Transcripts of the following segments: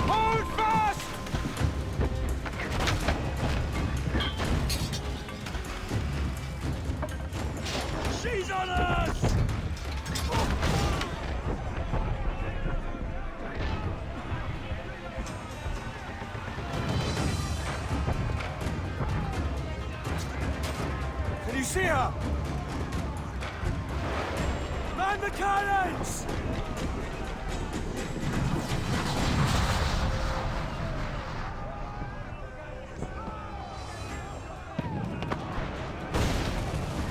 Hold fast! She's on us! Can you see her? Man the cannons!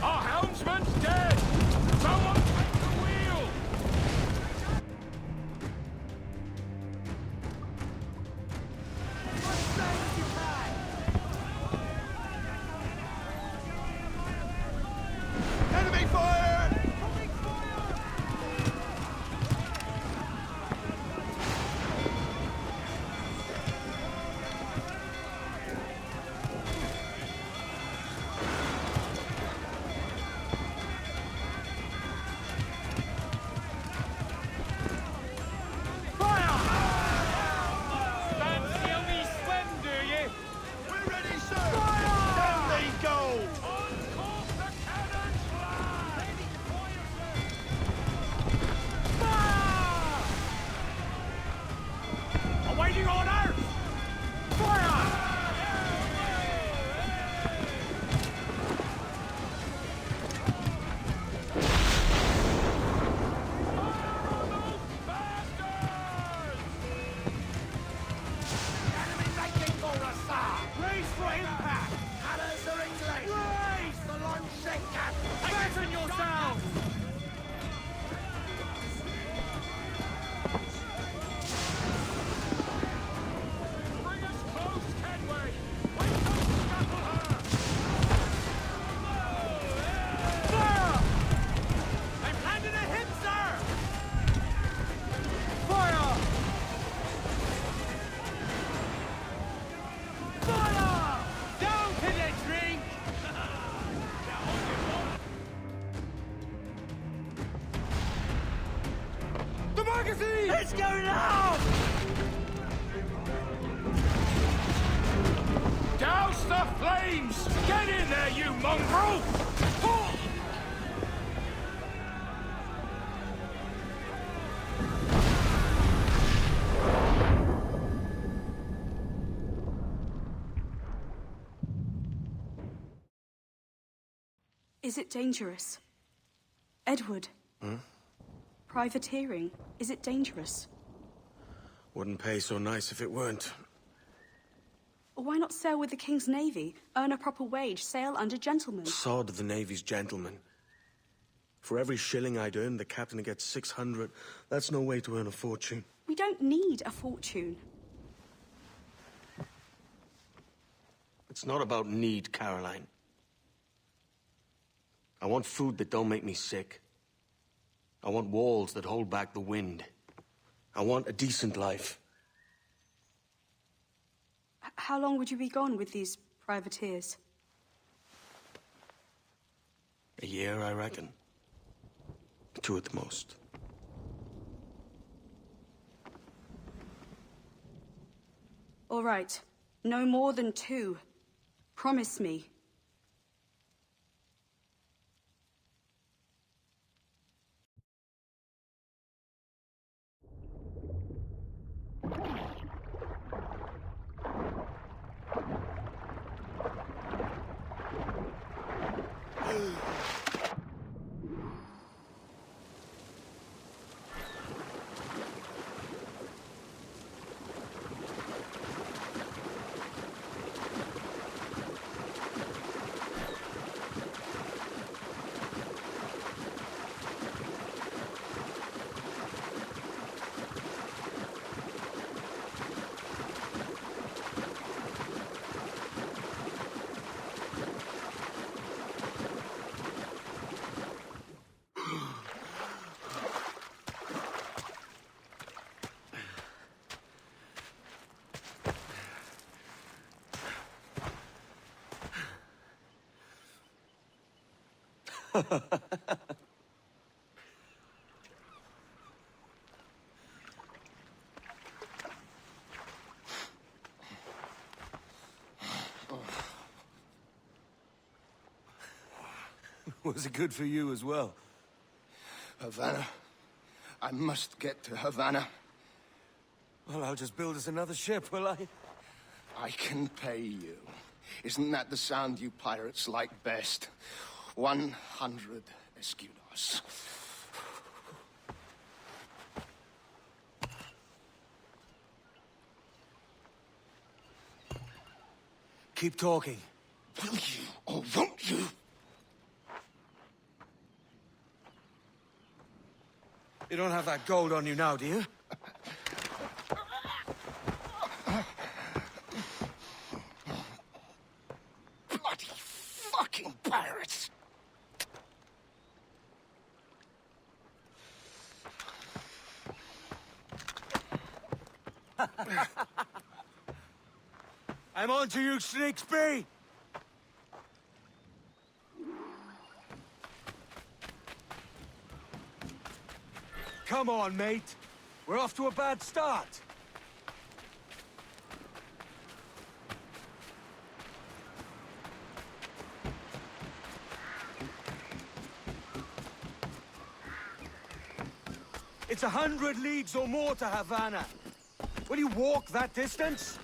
Our helmsman's dead! Someone take the wheel! Enemy fire! Awaiting orders! Fire! Enemy making for us, sir! Raise for impact! Colours are English! Raise! The launch sinker! Fasten yourselves! Bring us close, Kenway! Wait till we scuttle her! Fire! They've landed a hit, sir! Fire! Fire! Down to the drink! The magazine! It's going out! Douse the flames! Get in there, you mongrel! Is it dangerous? Edward? Privateering, is it dangerous? Wouldn't pay so nice if it weren't. Why not sail with the King's Navy? Earn a proper wage, sail under gentlemen. Sod the Navy's gentlemen. For every shilling I'd earn, the captain gets 600. That's no way to earn a fortune. We don't need a fortune. It's not about need, Caroline. I want food that don't make me sick. I want walls that hold back the wind. I want a decent life. How long would you be gone with these privateers? A year, I reckon. 2 at the most. All right. No more than 2. Promise me. Was it good for you as well? Havana. I must get to Havana. Well, I'll just build us another ship, will I? I can pay you. Isn't that the sound you pirates like best? 100 escudos. Keep talking. Will you or won't you? You don't have that gold on you now, do you? Bloody fucking pirates! I'm on to you, Snakesby! Come on, mate. We're off to a bad start. It's 100 leagues or more to Havana. Will you walk that distance?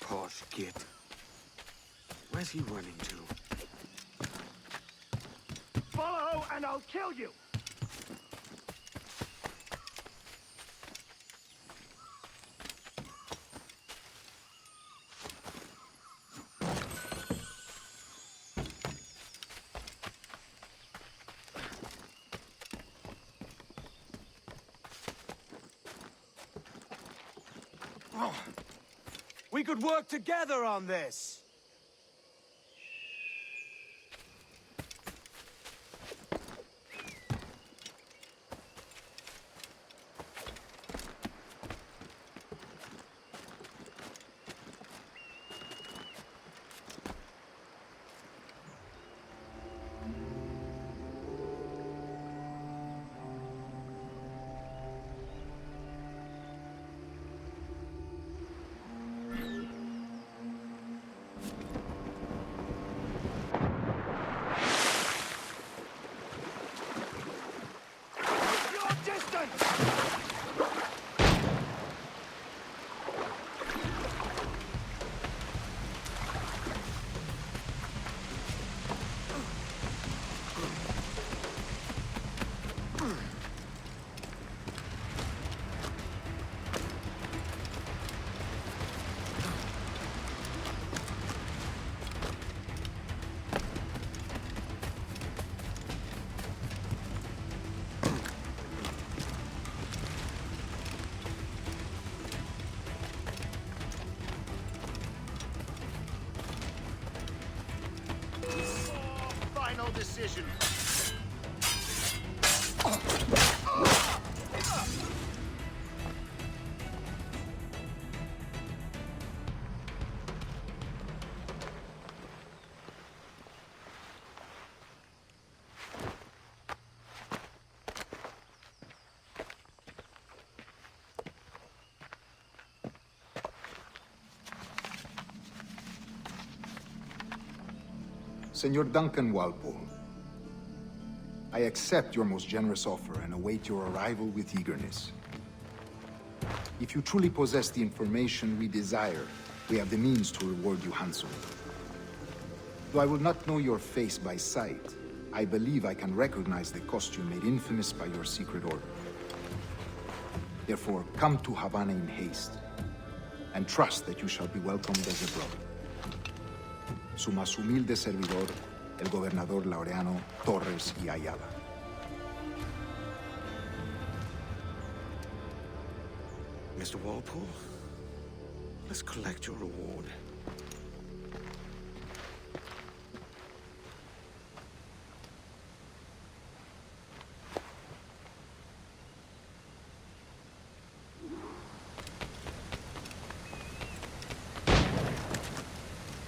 Posh git. Where's he running to? Follow and I'll kill you! We could work together on this! Final decision. Senor Duncan Walpole, I accept your most generous offer and await your arrival with eagerness. If you truly possess the information we desire, we have the means to reward you handsomely. Though I will not know your face by sight, I believe I can recognize the costume made infamous by your secret order. Therefore, come to Havana in haste, and trust that you shall be welcomed as a brother. Su más humilde servidor, el gobernador Laureano Torres y Ayala. Mr. Walpole, let's collect your reward.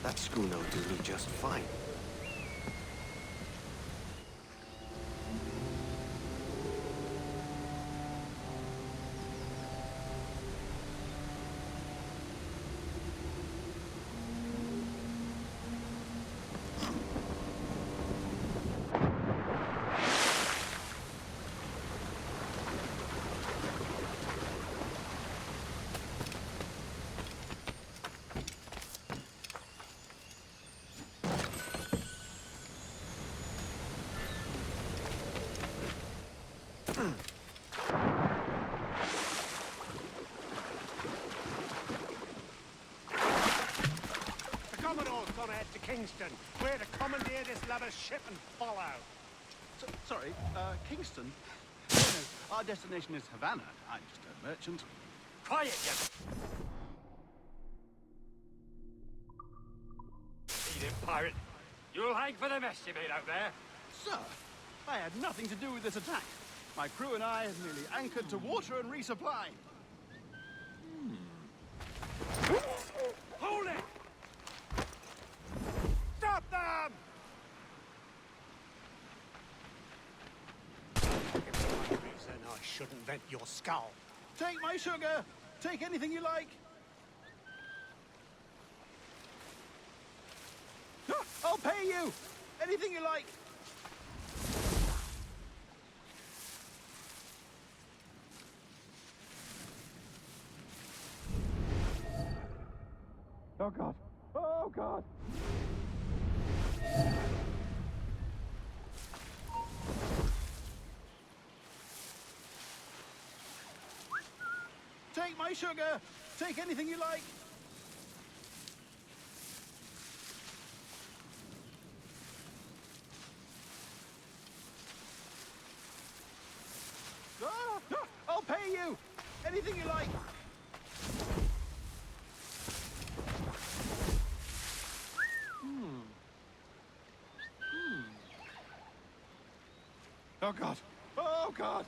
That schooner will do me just fine. Kingston. We're to commandeer this lover's ship and follow. Sorry, Kingston? No, our destination is Havana. I'm just a merchant. Quiet, you... Thieving pirate. You'll hang for the mess you made out there. Sir, I had nothing to do with this attack. My crew and I have merely anchored to water and resupply. Hold it! Stop them! Reason I shouldn't vent your skull. Take my sugar! Take anything you like! I'll pay you! Anything you like! Oh God! Oh God! Take my sugar! Take anything you like! I'll pay you! Anything you like! Oh God! Oh God!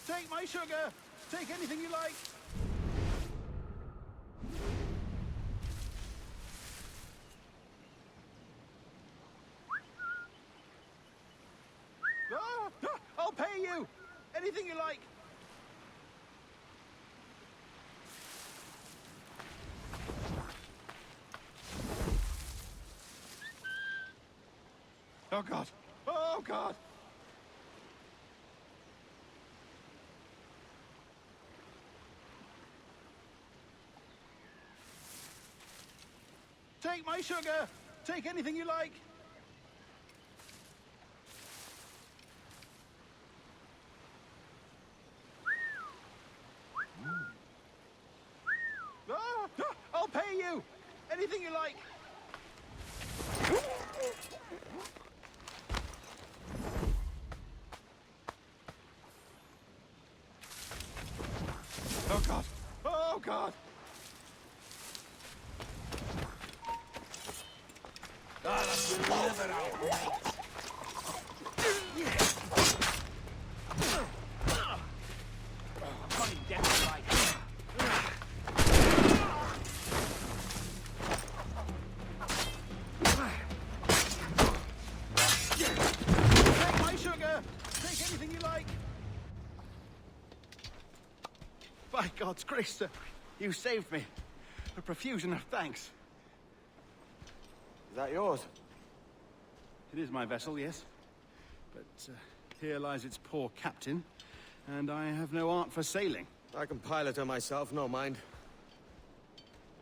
Take my sugar! Take anything you like! I'll pay you! Anything you like! Oh God! Oh God! Take my sugar! Take anything you like! I'll pay you! Anything you like! Oh God! Oh God! That's never out, mate. Coming down right. Take my sugar. Take anything you like. By God's grace, sir, you saved me. A profusion of thanks. Is that yours? It is my vessel, yes. But here lies its poor captain, And I have no art for sailing. I can pilot her myself, no mind.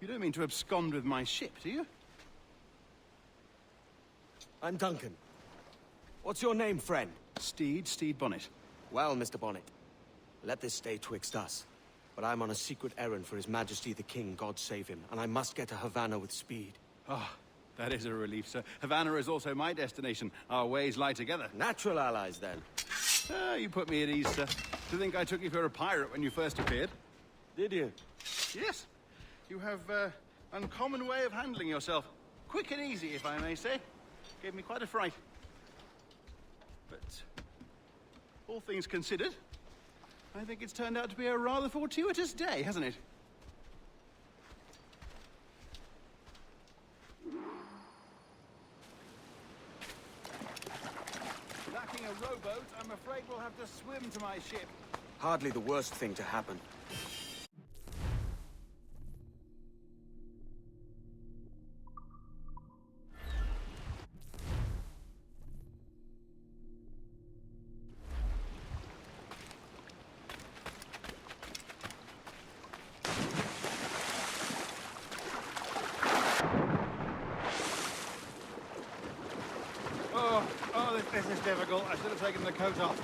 You don't mean to abscond with my ship, do you? I'm Duncan. What's your name, friend? Steed Bonnet. Well, Mr. Bonnet, let this stay twixt us. But I'm on a secret errand for His Majesty the King, God save him, and I must get to Havana with speed. Ah, that is a relief, sir. Havana is also my destination. Our ways lie together. Natural allies, then. Ah, you put me at ease, sir. To think I took you for a pirate when you first appeared. Did you? Yes. You have uncommon way of handling yourself. Quick and easy, if I may say. Gave me quite a fright. But all things considered, I think it's turned out to be a rather fortuitous day, hasn't it? Lacking a rowboat, I'm afraid we'll have to swim to my ship. Hardly the worst thing to happen. This is difficult. I should have taken the coat off.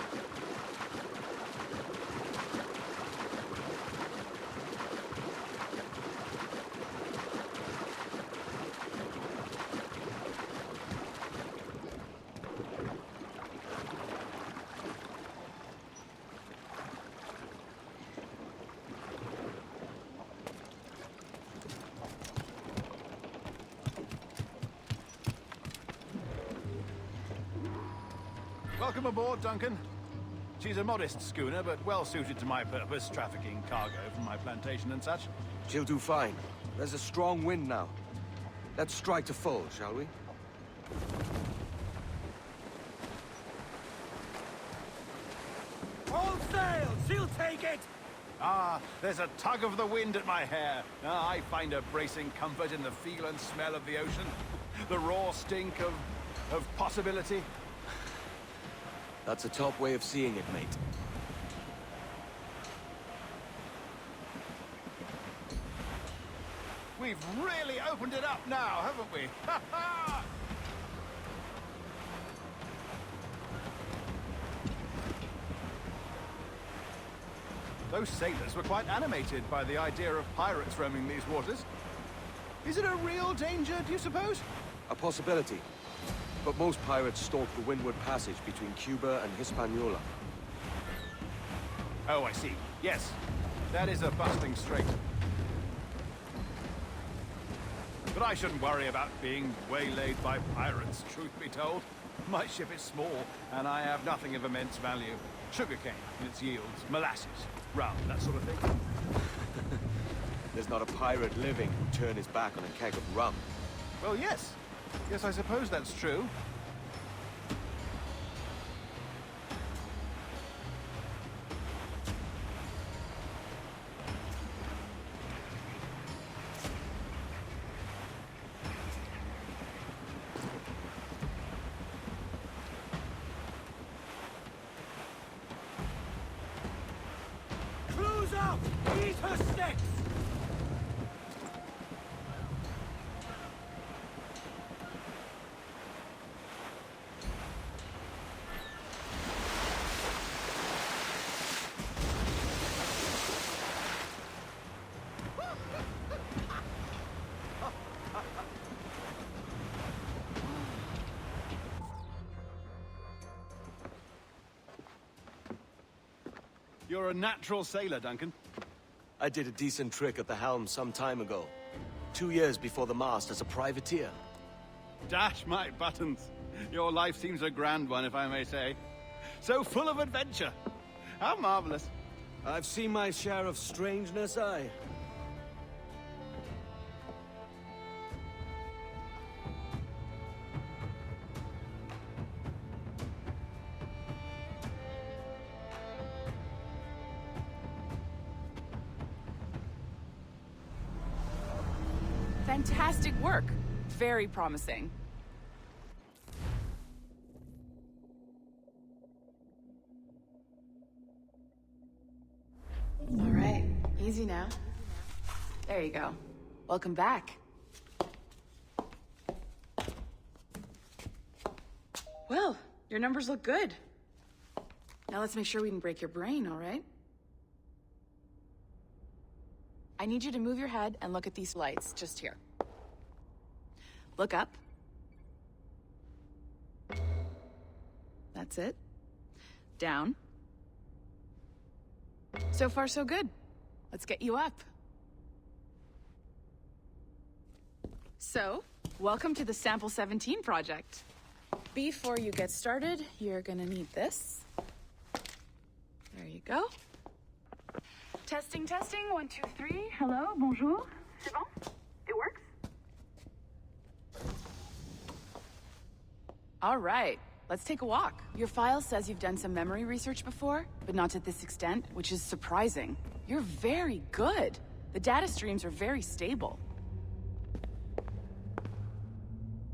Welcome aboard, Duncan. She's a modest schooner, but well suited to my purpose, trafficking cargo from my plantation and such. She'll do fine. There's a strong wind now. Let's strike to full, shall we? All sail! She'll take it! Ah, there's a tug of the wind at my hair. Ah, I find a bracing comfort in the feel and smell of the ocean. The raw stink of possibility. That's a top way of seeing it, mate. We've really opened it up now, haven't we? Ha ha! Those sailors were quite animated by the idea of pirates roaming these waters. Is it a real danger, do you suppose? A possibility. But most pirates stalk the windward passage between Cuba and Hispaniola. Oh, I see. Yes. That is a bustling strait. But I shouldn't worry about being waylaid by pirates, truth be told. My ship is small, and I have nothing of immense value. Sugarcane and its yields, molasses, rum, that sort of thing. There's not a pirate living who'd turn his back on a keg of rum. Well, yes. Yes, I suppose that's true. Cruise up! Eat her sticks! You're a natural sailor, Duncan. I did a decent trick at the helm some time ago. 2 years before the mast as a privateer. Dash my buttons. Your life seems a grand one, if I may say. So full of adventure. How marvelous. I've seen my share of strangeness, aye. Fantastic work. Very promising. easy now. There you go. Welcome back. Well, your numbers look good. Now let's make sure we can break your brain, all right? I need you to move your head and look at these lights just here. Look up. That's it. Down. So far, so good. Let's get you up. So, welcome to the Sample 17 project. Before you get started, you're gonna need this. There you go. Testing, testing, 1, 2, 3. Hello, bonjour. C'est bon? It works? All right, let's take a walk. Your file says you've done some memory research before, but not to this extent, which is surprising. You're very good. The data streams are very stable.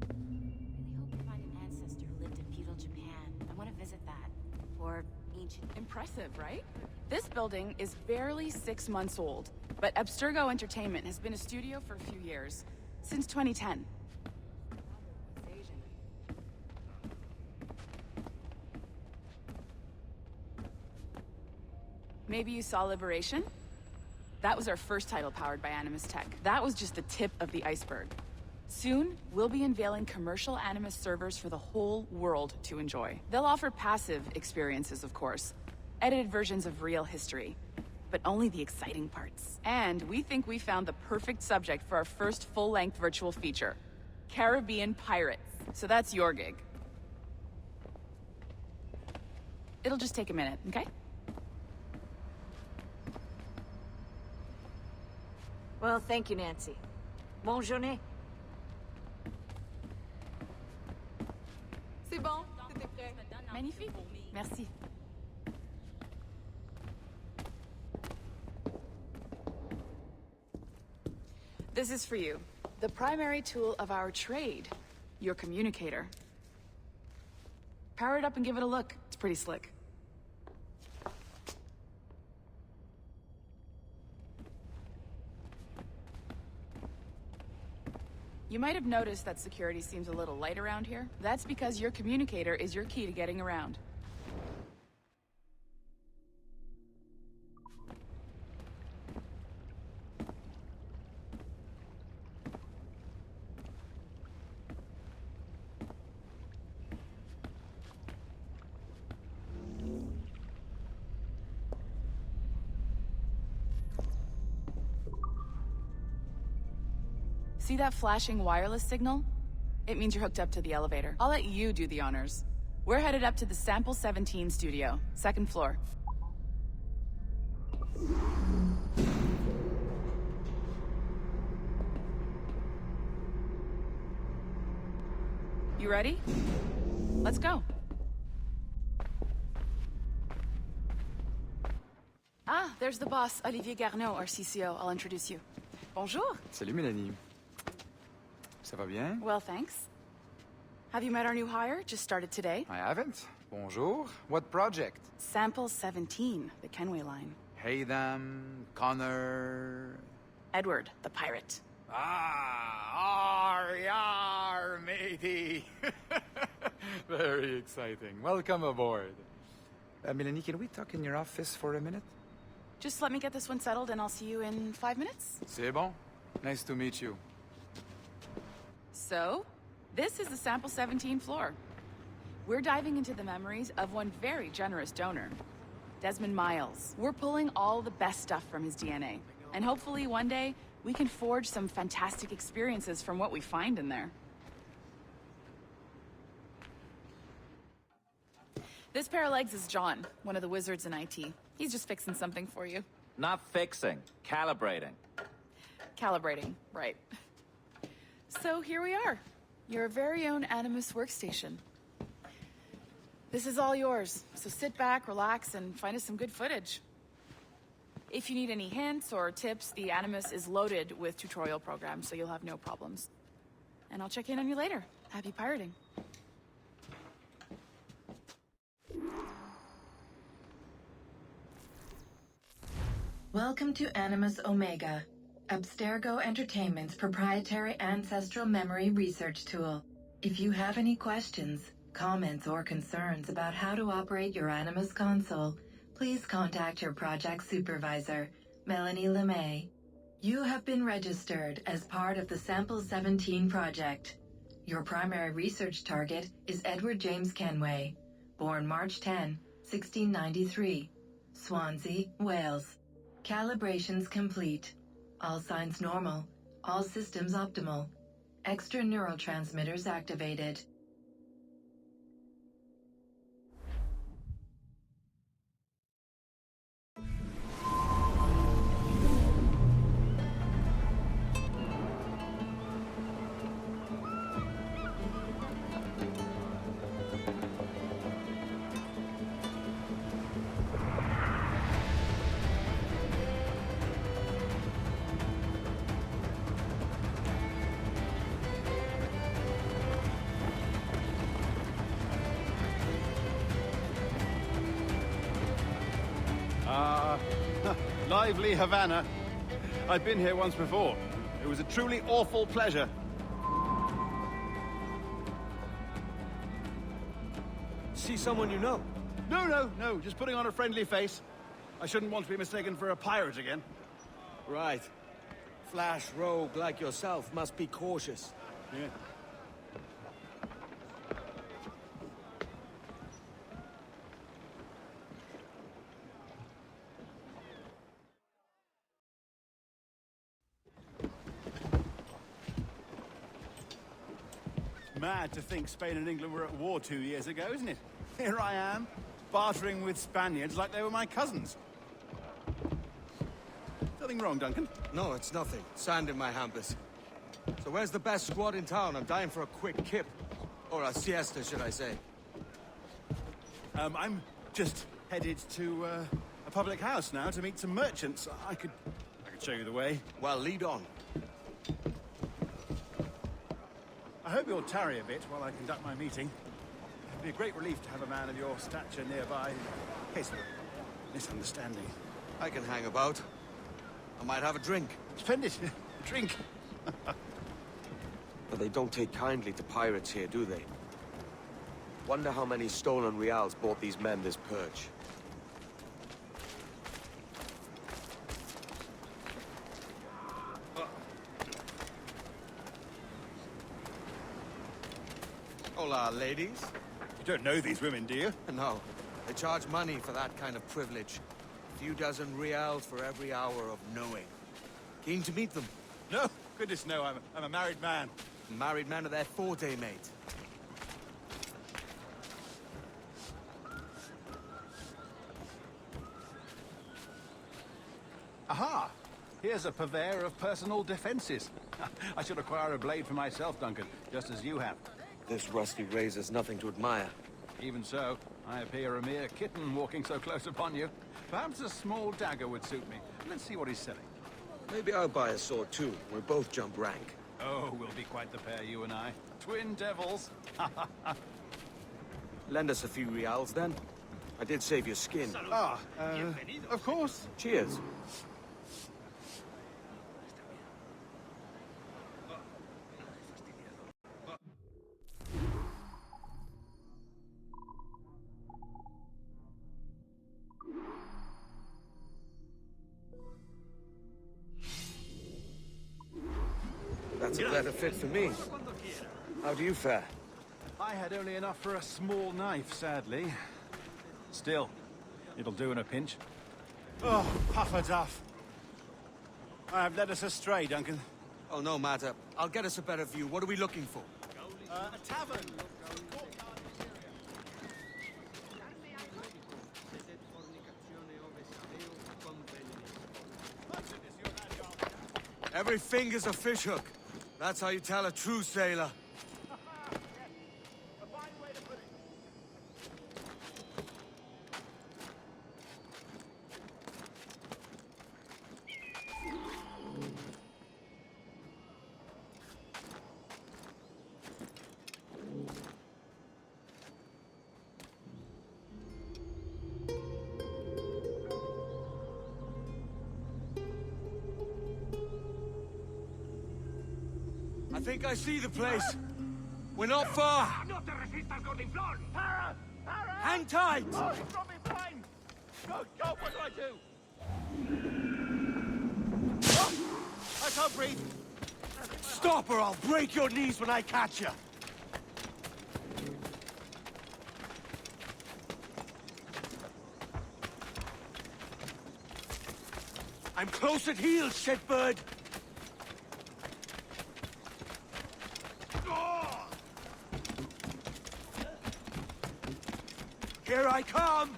I really hope you find an ancestor who lived in feudal Japan. I want to visit that. Or ancient. Impressive, right? This building is barely 6 months old, but Abstergo Entertainment has been a studio for a few years, since 2010. Maybe you saw Liberation? That was our first title powered by Animus Tech. That was just the tip of the iceberg. Soon, we'll be unveiling commercial Animus servers for the whole world to enjoy. They'll offer passive experiences, of course, edited versions of real history, but only the exciting parts. And we think we found the perfect subject for our first full-length virtual feature, Caribbean Pirates. So that's your gig. It'll just take a minute, okay? Well, thank you, Nancy. Bonne journée. C'est bon, c'était prêt. Magnifique. Merci. This is for you. The primary tool of our trade. Your communicator. Power it up and give it a look. It's pretty slick. You might have noticed that security seems a little light around here. That's because your communicator is your key to getting around. See that flashing wireless signal? It means you're hooked up to the elevator. I'll let you do the honors. We're headed up to the Sample 17 studio, 2nd floor. You ready? Let's go. Ah, there's the boss, Olivier Garneau, our CCO. I'll introduce you. Bonjour. Salut Mélanie. Ça va bien? Well, thanks. Have you met our new hire? Just started today. I haven't. Bonjour. What project? Sample 17, the Kenway line. Haytham, Connor... Edward, the pirate. Ah, yar, matey. Very exciting. Welcome aboard. Mélanie, can we talk in your office for a minute? Just let me get this one settled and I'll see you in 5 minutes. C'est bon. Nice to meet you. So, this is the Sample 17 floor. We're diving into the memories of one very generous donor, Desmond Miles. We're pulling all the best stuff from his DNA. And hopefully one day, we can forge some fantastic experiences from what we find in there. This pair of legs is John, one of the wizards in IT. He's just fixing something for you. Not fixing, calibrating. Calibrating, right. So here we are, your very own Animus workstation. This is all yours, so sit back, relax, and find us some good footage. If you need any hints or tips, the Animus is loaded with tutorial programs, so you'll have no problems. And I'll check in on you later. Happy pirating. Welcome to Animus Omega, Abstergo Entertainment's proprietary ancestral memory research tool. If you have any questions, comments, or concerns about how to operate your Animus console, please contact your project supervisor, Melanie LeMay. You have been registered as part of the Sample 17 project. Your primary research target is Edward James Kenway, born March 10, 1693, Swansea, Wales. Calibrations complete. All signs normal. All systems optimal. Extra neurotransmitters activated. Lively Havana. I've been here once before. It was a truly awful pleasure. See someone you know? No. Just putting on a friendly face. I shouldn't want to be mistaken for a pirate again. Right. Flash rogue like yourself must be cautious. Yeah. Mad to think Spain and England were at war 2 years ago, isn't it? Here I am, bartering with Spaniards like they were my cousins. Nothing wrong, Duncan? No, it's nothing. Sand in my hampers. So where's the best squad in town? I'm dying for a quick kip. Or a siesta, should I say. I'm just headed to a public house now to meet some merchants. I could show you the way. Well, lead on. I hope you'll tarry a bit while I conduct my meeting. It'd be a great relief to have a man of your stature nearby in case of a misunderstanding. I can hang about. I might have a drink. Splendid. Drink. But they don't take kindly to pirates here, do they? Wonder how many stolen reals bought these men this purge. Hola, ladies. You don't know these women, do you? No. They charge money for that kind of privilege. A few dozen reals for every hour of knowing. Keen to meet them? No. Goodness, no. I'm a married man. Married man of their forte, mate. Aha! Here's a purveyor of personal defenses. I should acquire a blade for myself, Duncan, just as you have. This rusty razor's nothing to admire. Even so, I appear a mere kitten walking so close upon you. Perhaps a small dagger would suit me. Let's see what he's selling. Maybe I'll buy a sword too. We'll both jump rank. Oh, we'll be quite the pair, you and I. Twin devils. Lend us a few reals, then. I did save your skin. Of course. Cheers. That's a better fit for me. How do you fare? I had only enough for a small knife, sadly. Still, it'll do in a pinch. Oh, puffer duff. I have led us astray, Duncan. Oh, no matter. I'll get us a better view. What are we looking for? A tavern. Every finger's a fishhook. That's how you tell a true sailor. I think I see the place. We're not far. No te resistas, gordinflón! Para! Para! Hang tight! Oh, it's got me blind! Go, go, what do I do? Oh, I can't breathe. Stop or I'll break your knees when I catch you. I'm close at heel, shitbird. Here I come!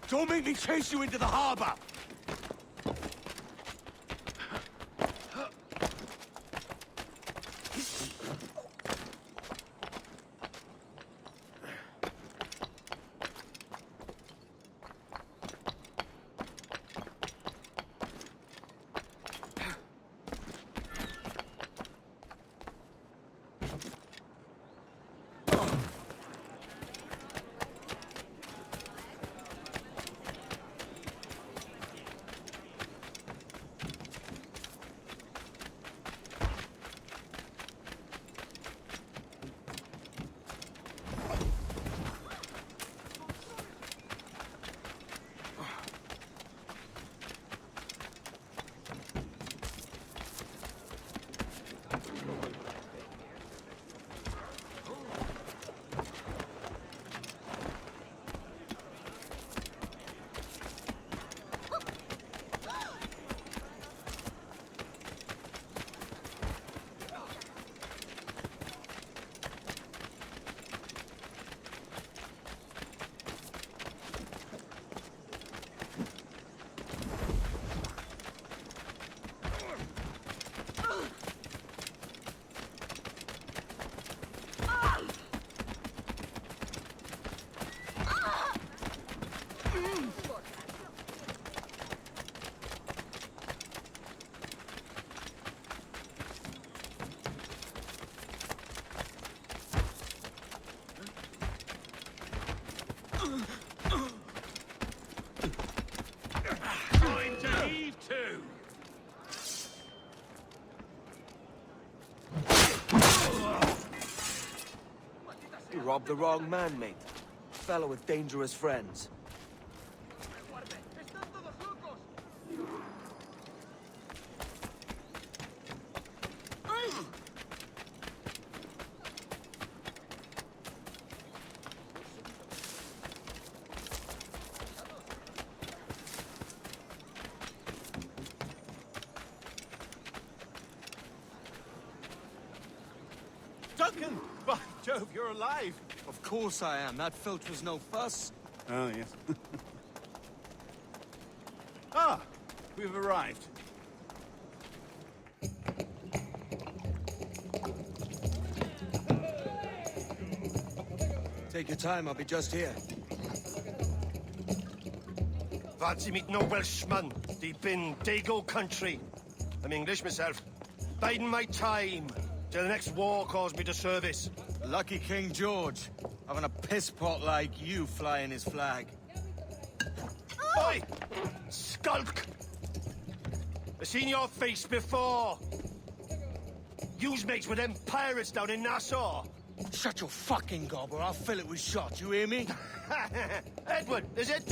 Don't make me chase you into the harbor! You robbed the wrong man, mate. Fellow with dangerous friends. Duncan! By Jove, you're alive! Of course I am. That filch was no fuss. Oh, yes. Ah! We've arrived. Take your time, I'll be just here. Fancy meeting no Welshman deep in Dago country. I'm English myself. Biding my time till the next war calls me to service. Lucky King George, having a piss pot like you flying his flag. Oi! Skulk! I've seen your face before. You's mates with them pirates down in Nassau. Shut your fucking gob or I'll fill it with shot, you hear me? Edward, is it?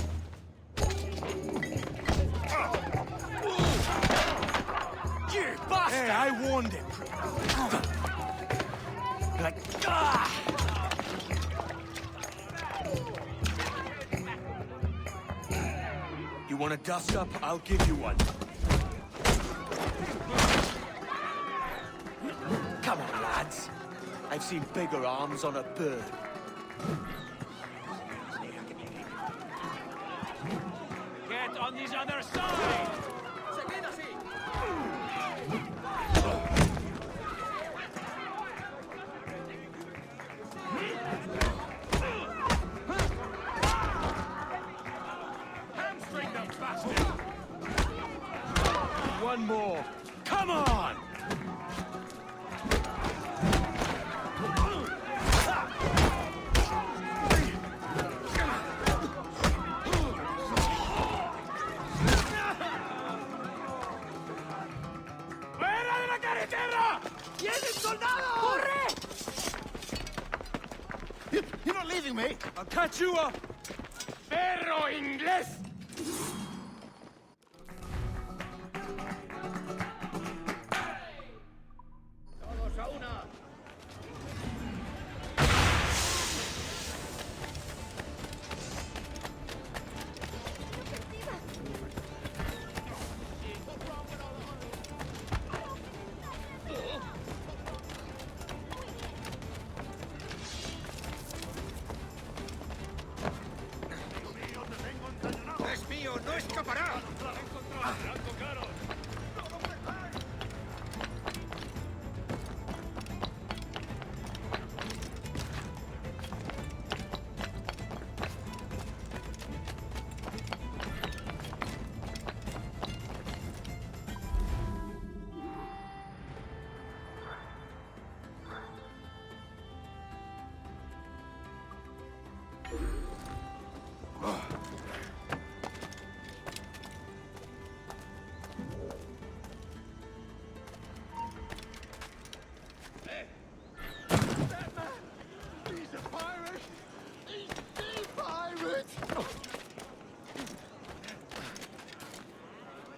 You bastard! Hey, I warned him. Like, You want a dust up? I'll give you one. Come on, lads. I've seen bigger arms on a bird. Get on this other side! Hamstring them, bastard! One more. Come on! I'll catch you up! ¡Perro inglés! ¡Todos a una! ¡Es mío! ¡No escapará!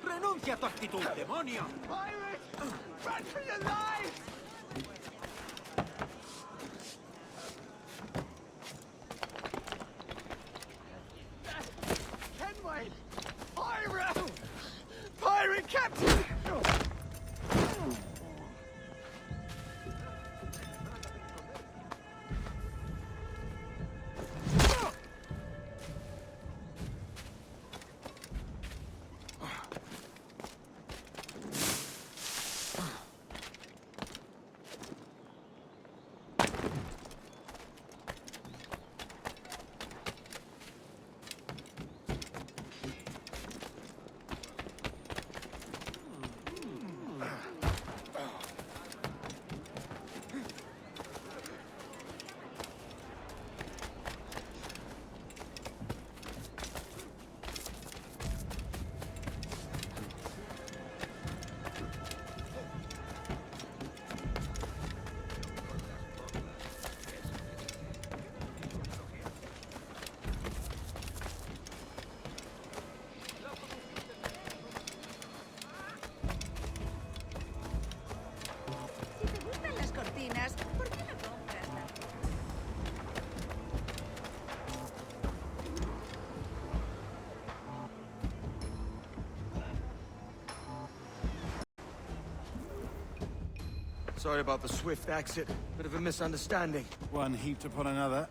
¡Renuncia a tu actitud, demonio! Run for your lives! Kenway! Pirate! Pirate captain! ¿Por qué no compras la... Sorry about the swift exit. Bit of a misunderstanding. One heaped upon another.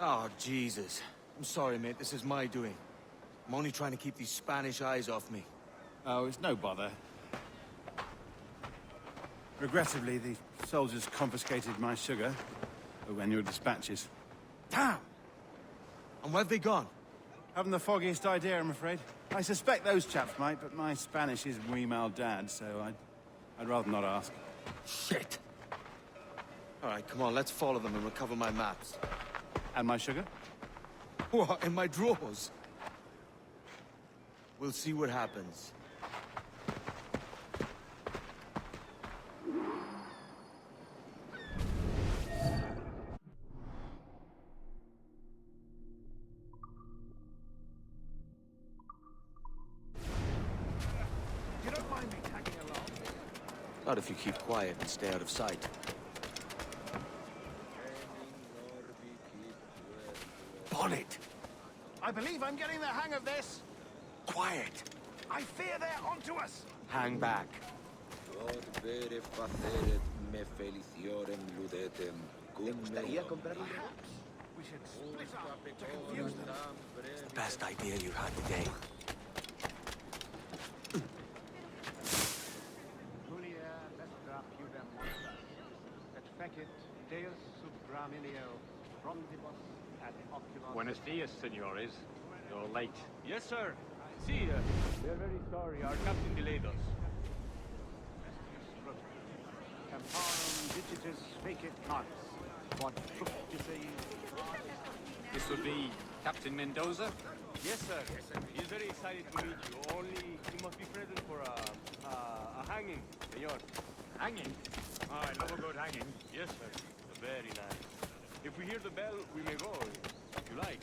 Oh, Jesus. I'm sorry, mate. This is my doing. I'm only trying to keep these Spanish eyes off me. Oh, it's no bother. Regrettably, the soldiers confiscated my sugar when your dispatches. Damn! And where have they gone? Haven't the foggiest idea, I'm afraid. I suspect those chaps might, but my Spanish is muy mal dad, so I'd rather not ask. Shit! All right, come on, let's follow them and recover my maps. And my sugar? What, in my drawers? We'll see what happens. You don't mind me tagging along? Not if you keep quiet and stay out of sight. Bonnet! I believe I'm getting the hang of this. Quiet! I fear they're onto us. Hang back. We should split up to confuse them. It's the best idea you've had today. Buenos dias, senores. You're late. Yes, sir. See, we are very sorry. Our captain delayed us. Camparum digitus fecit mars. What you say? This would be Captain Mendoza? Yes, sir. He's very excited to meet you. Only he must be present for a hanging, senor. Hanging? Oh, I love a good hanging. Yes, sir. Very nice. If we hear the bell, we may go, if you like.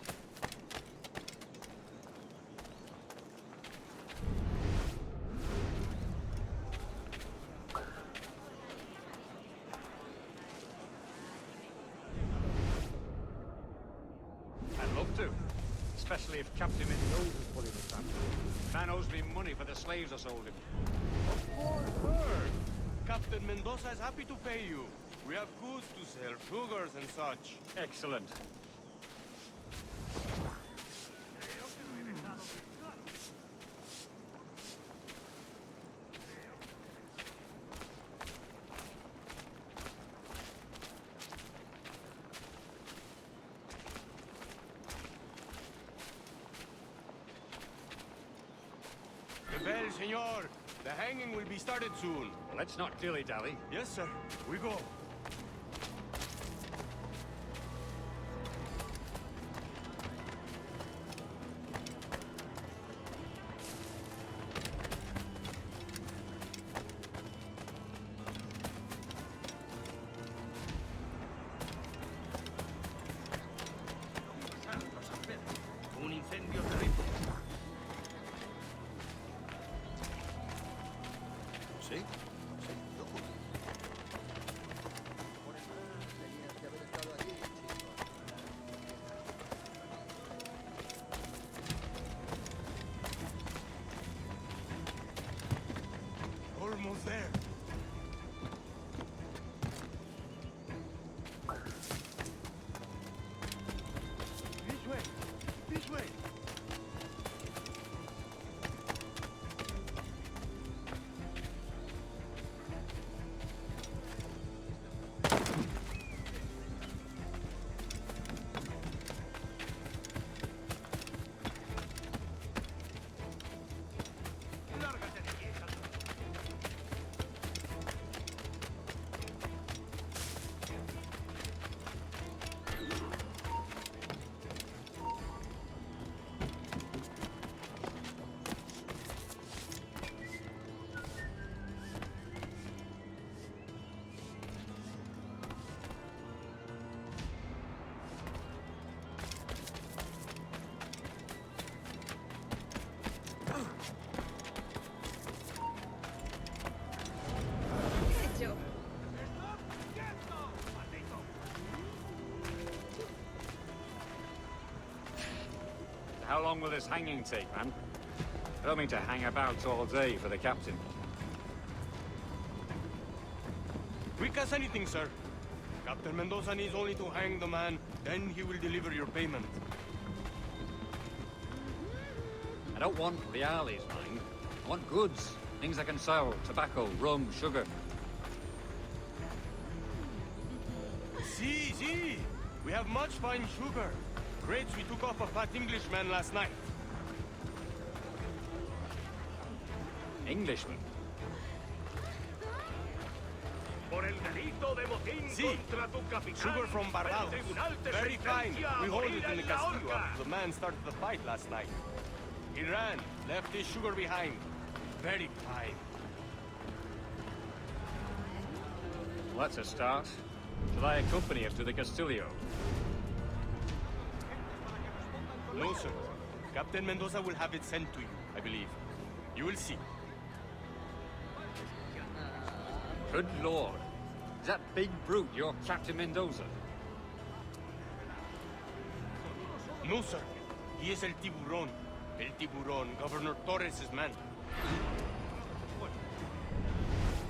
I'd love to. Especially if Captain Mendoza's pulling the trap. Man owes me money for the slaves I sold him. Of course, sir. Captain Mendoza is happy to pay you. We have goods to sell, sugars and such. Excellent. The bell, senor. The hanging will be started soon. Let's not dilly-dally. Yes, sir. We go. Un incendio terrible. ¿Sí? Almost there. This way. This way. How long will this hanging take, man? I don't mean to hang about all day for the captain. Quick as anything, sir. Captain Mendoza needs only to hang the man, then he will deliver your payment. I don't want reales, mind. I want goods. Things I can sell. Tobacco, rum, sugar. See. We have much fine sugar. Crates we took off a fat Englishman last night. Englishman? Por el delito de motín contra tu capitán. Sugar from Barbados. Very fine. We hold it in the castillo after the man started the fight last night. He ran, left his sugar behind. Very fine. Well, that's a start. Shall I accompany us to the Castillo? No, sir. Captain Mendoza will have it sent to you, I believe. You will see. Good Lord. Is that big brute your Captain Mendoza? No, sir. He is El Tiburón. El Tiburón, Governor Torres' man.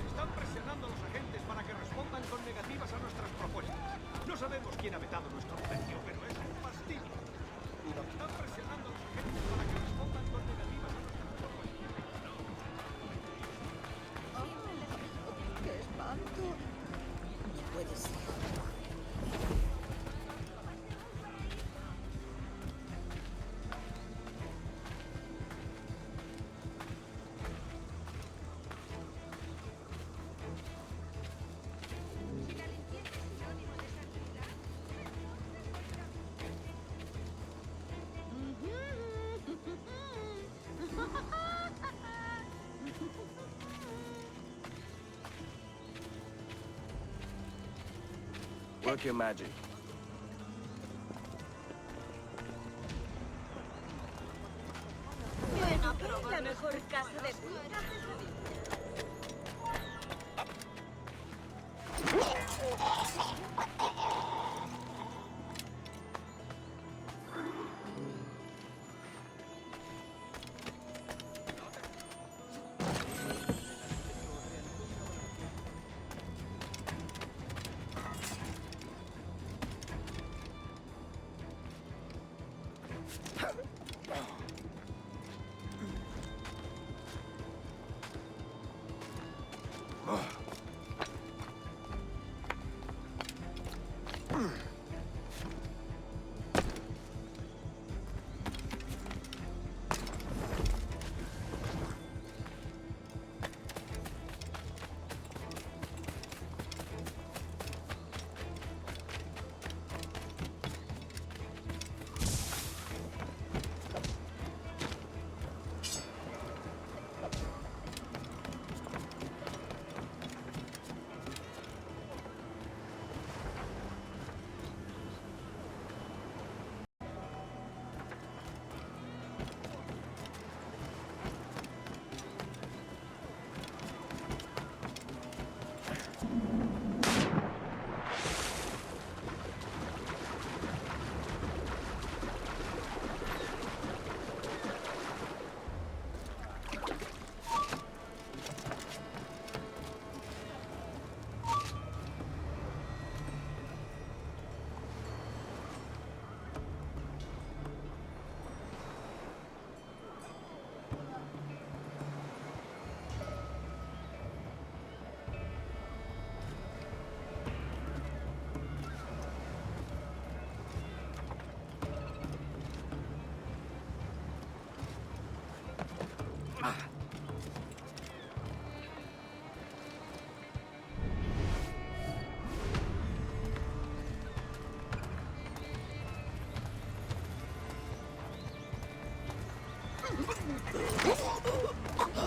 Están presionando a los agentes para que respondan con negativas a nuestras propuestas. No sabemos quién ha vetado nuestro precio, pero es un fastidio. Están presionando a los agentes para que respondan con negativas a nuestras propuestas. ¡Qué espanto! No puede ser. Work your magic. La mejor casa de putas.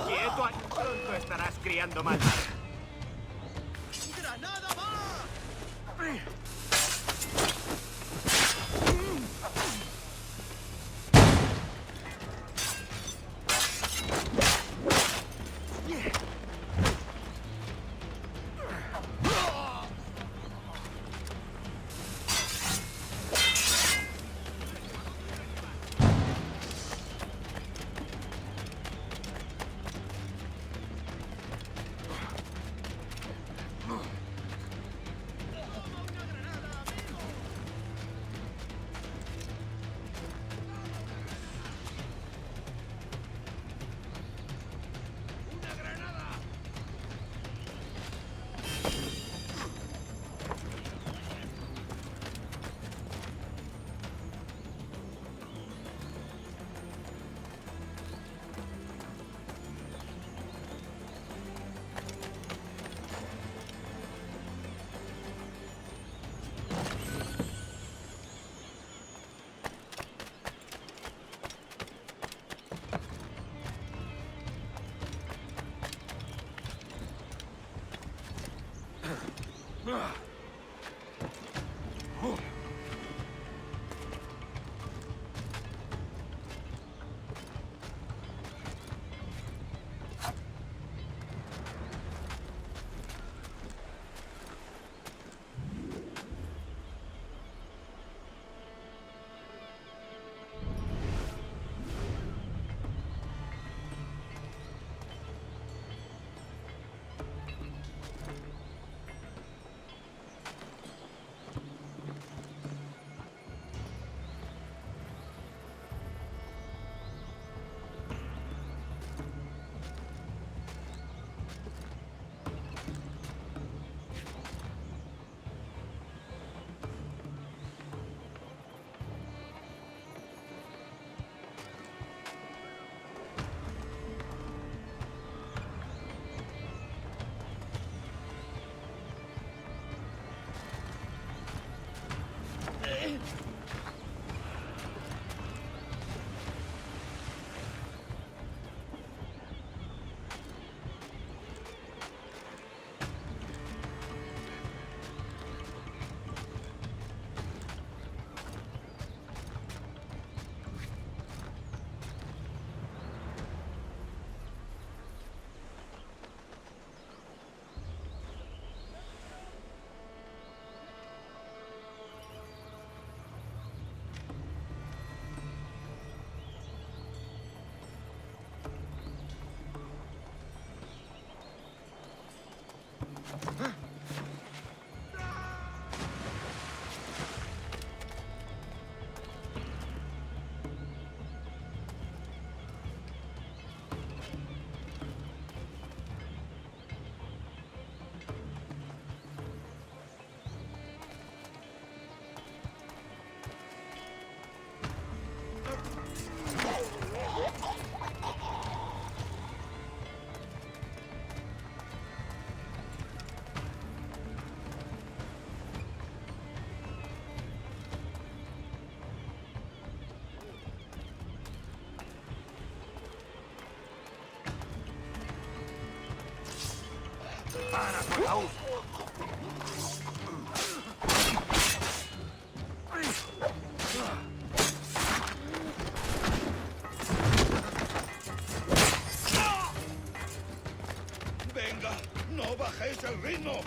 ¡Quieto! Pronto estarás criando mal. ¡Granada va! Para, por favor. Venga, no bajéis el ritmo.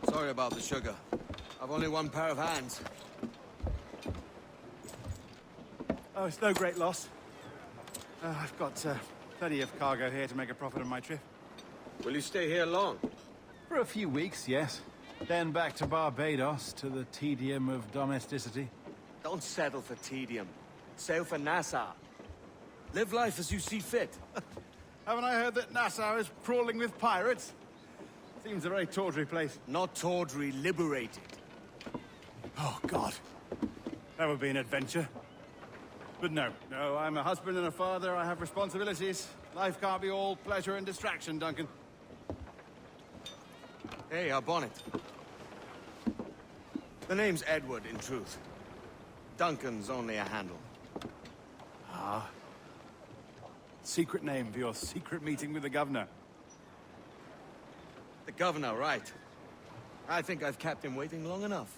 Sorry about the sugar. I've only one pair of hands. Oh, it's no great loss. I've got plenty of cargo here to make a profit on my trip. Will you stay here long? For a few weeks, yes. Then back to Barbados, to the tedium of domesticity. Don't settle for tedium. Sail for Nassau. Live life as you see fit. Haven't I heard that Nassau is crawling with pirates? Seems a very tawdry place. Not tawdry, liberated. Oh, God. That would be an adventure. But no, I'm a husband and a father. I have responsibilities. Life can't be all pleasure and distraction, Duncan. Hey, our bonnet. The name's Edward, in truth. Duncan's only a handle. Ah. Secret name for your secret meeting with the governor. The governor, right. I think I've kept him waiting long enough.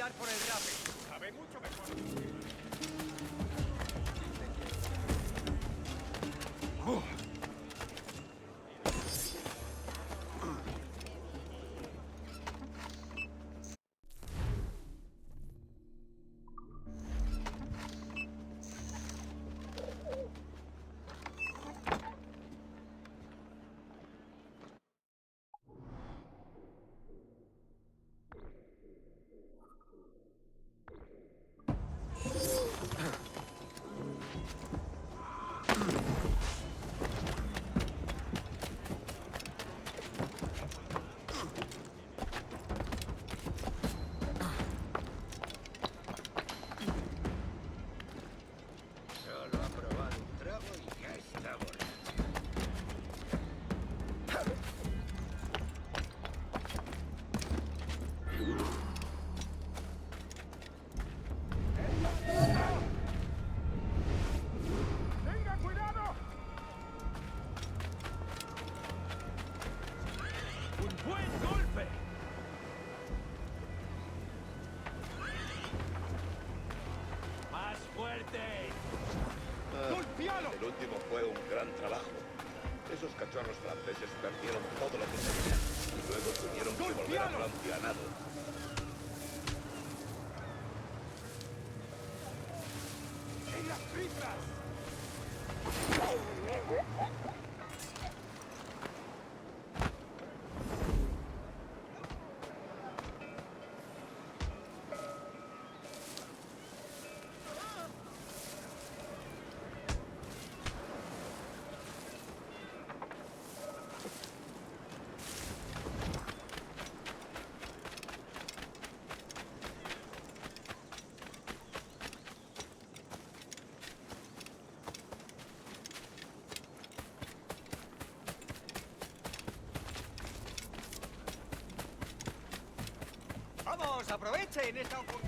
optar por el rápido. Sabe mucho mejor. El último fue un gran trabajo. Esos cachorros franceses perdieron todo lo que tenían y luego tuvieron que volver a Francia a nado. ¡En las prisas! ¡Vamos, aprovechen esta oportunidad!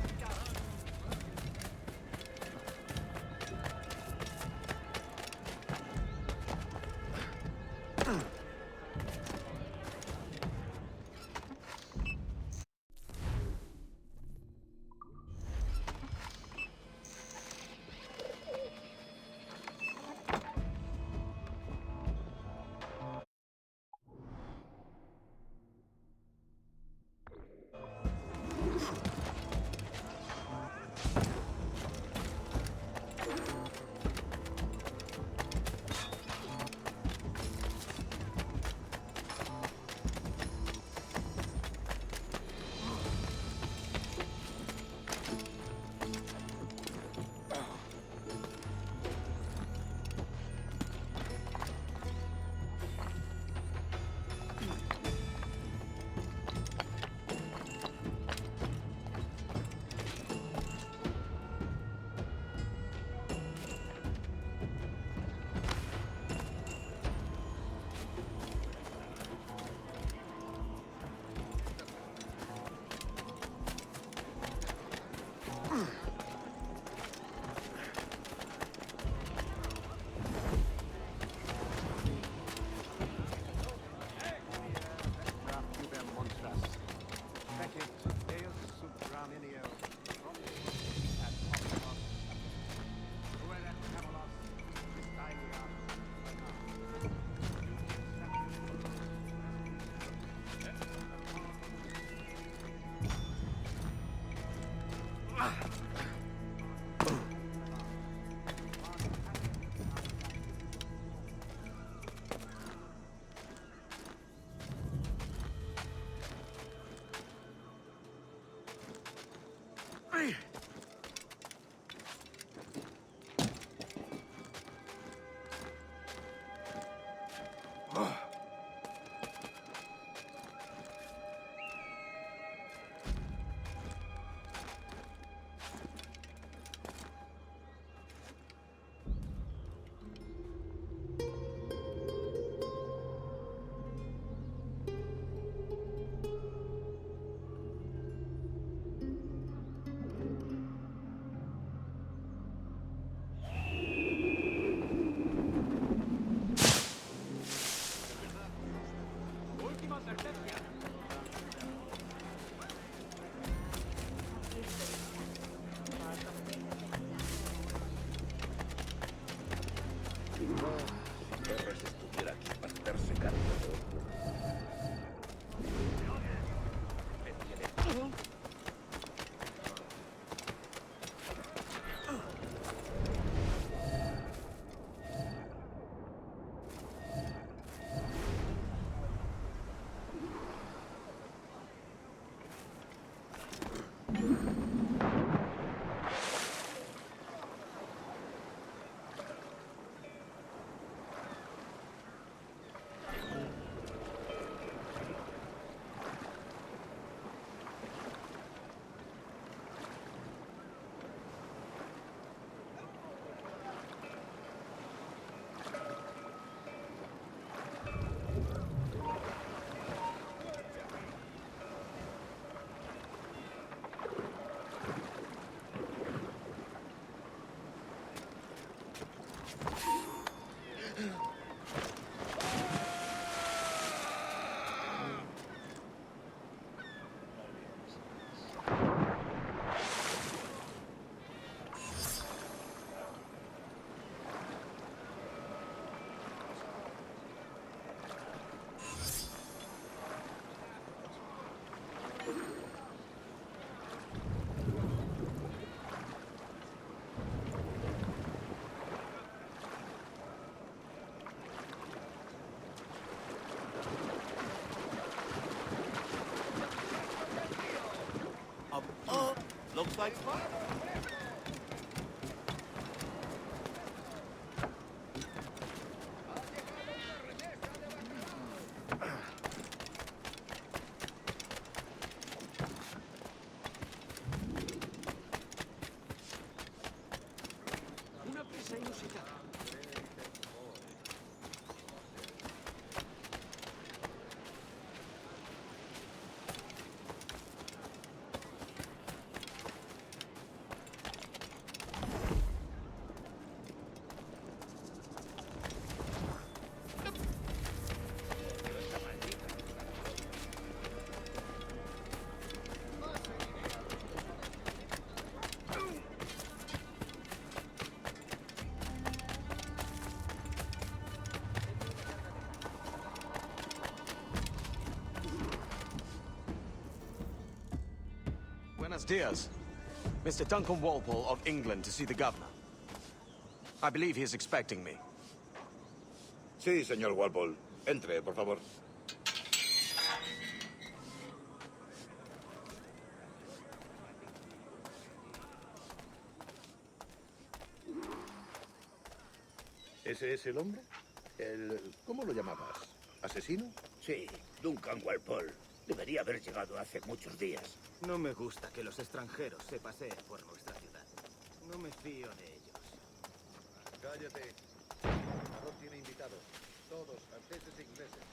Si Torres estuviera aquí para hacerse cargo de otro. Looks like fun. Una presa inusitada. Buenos dias. Mr. Duncan Walpole of England to see the governor. I believe he is expecting me. Sí, señor Walpole. Entre, por favor. ¿Ese es el hombre? ¿Cómo lo llamabas? ¿Asesino? Sí, Duncan Walpole. Debería haber llegado hace muchos días. No me gusta que los extranjeros se paseen por nuestra ciudad. No me fío de ellos. Cállate. No tiene invitados. Todos franceses e ingleses.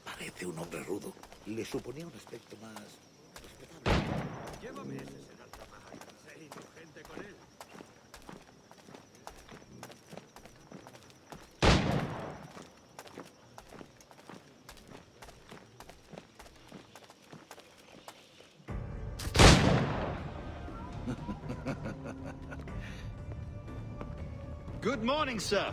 Parece un hombre rudo. Le suponía un aspecto más respetable. Llévame ese sedaltapaja. Sé indulgente con él. Good morning, sir.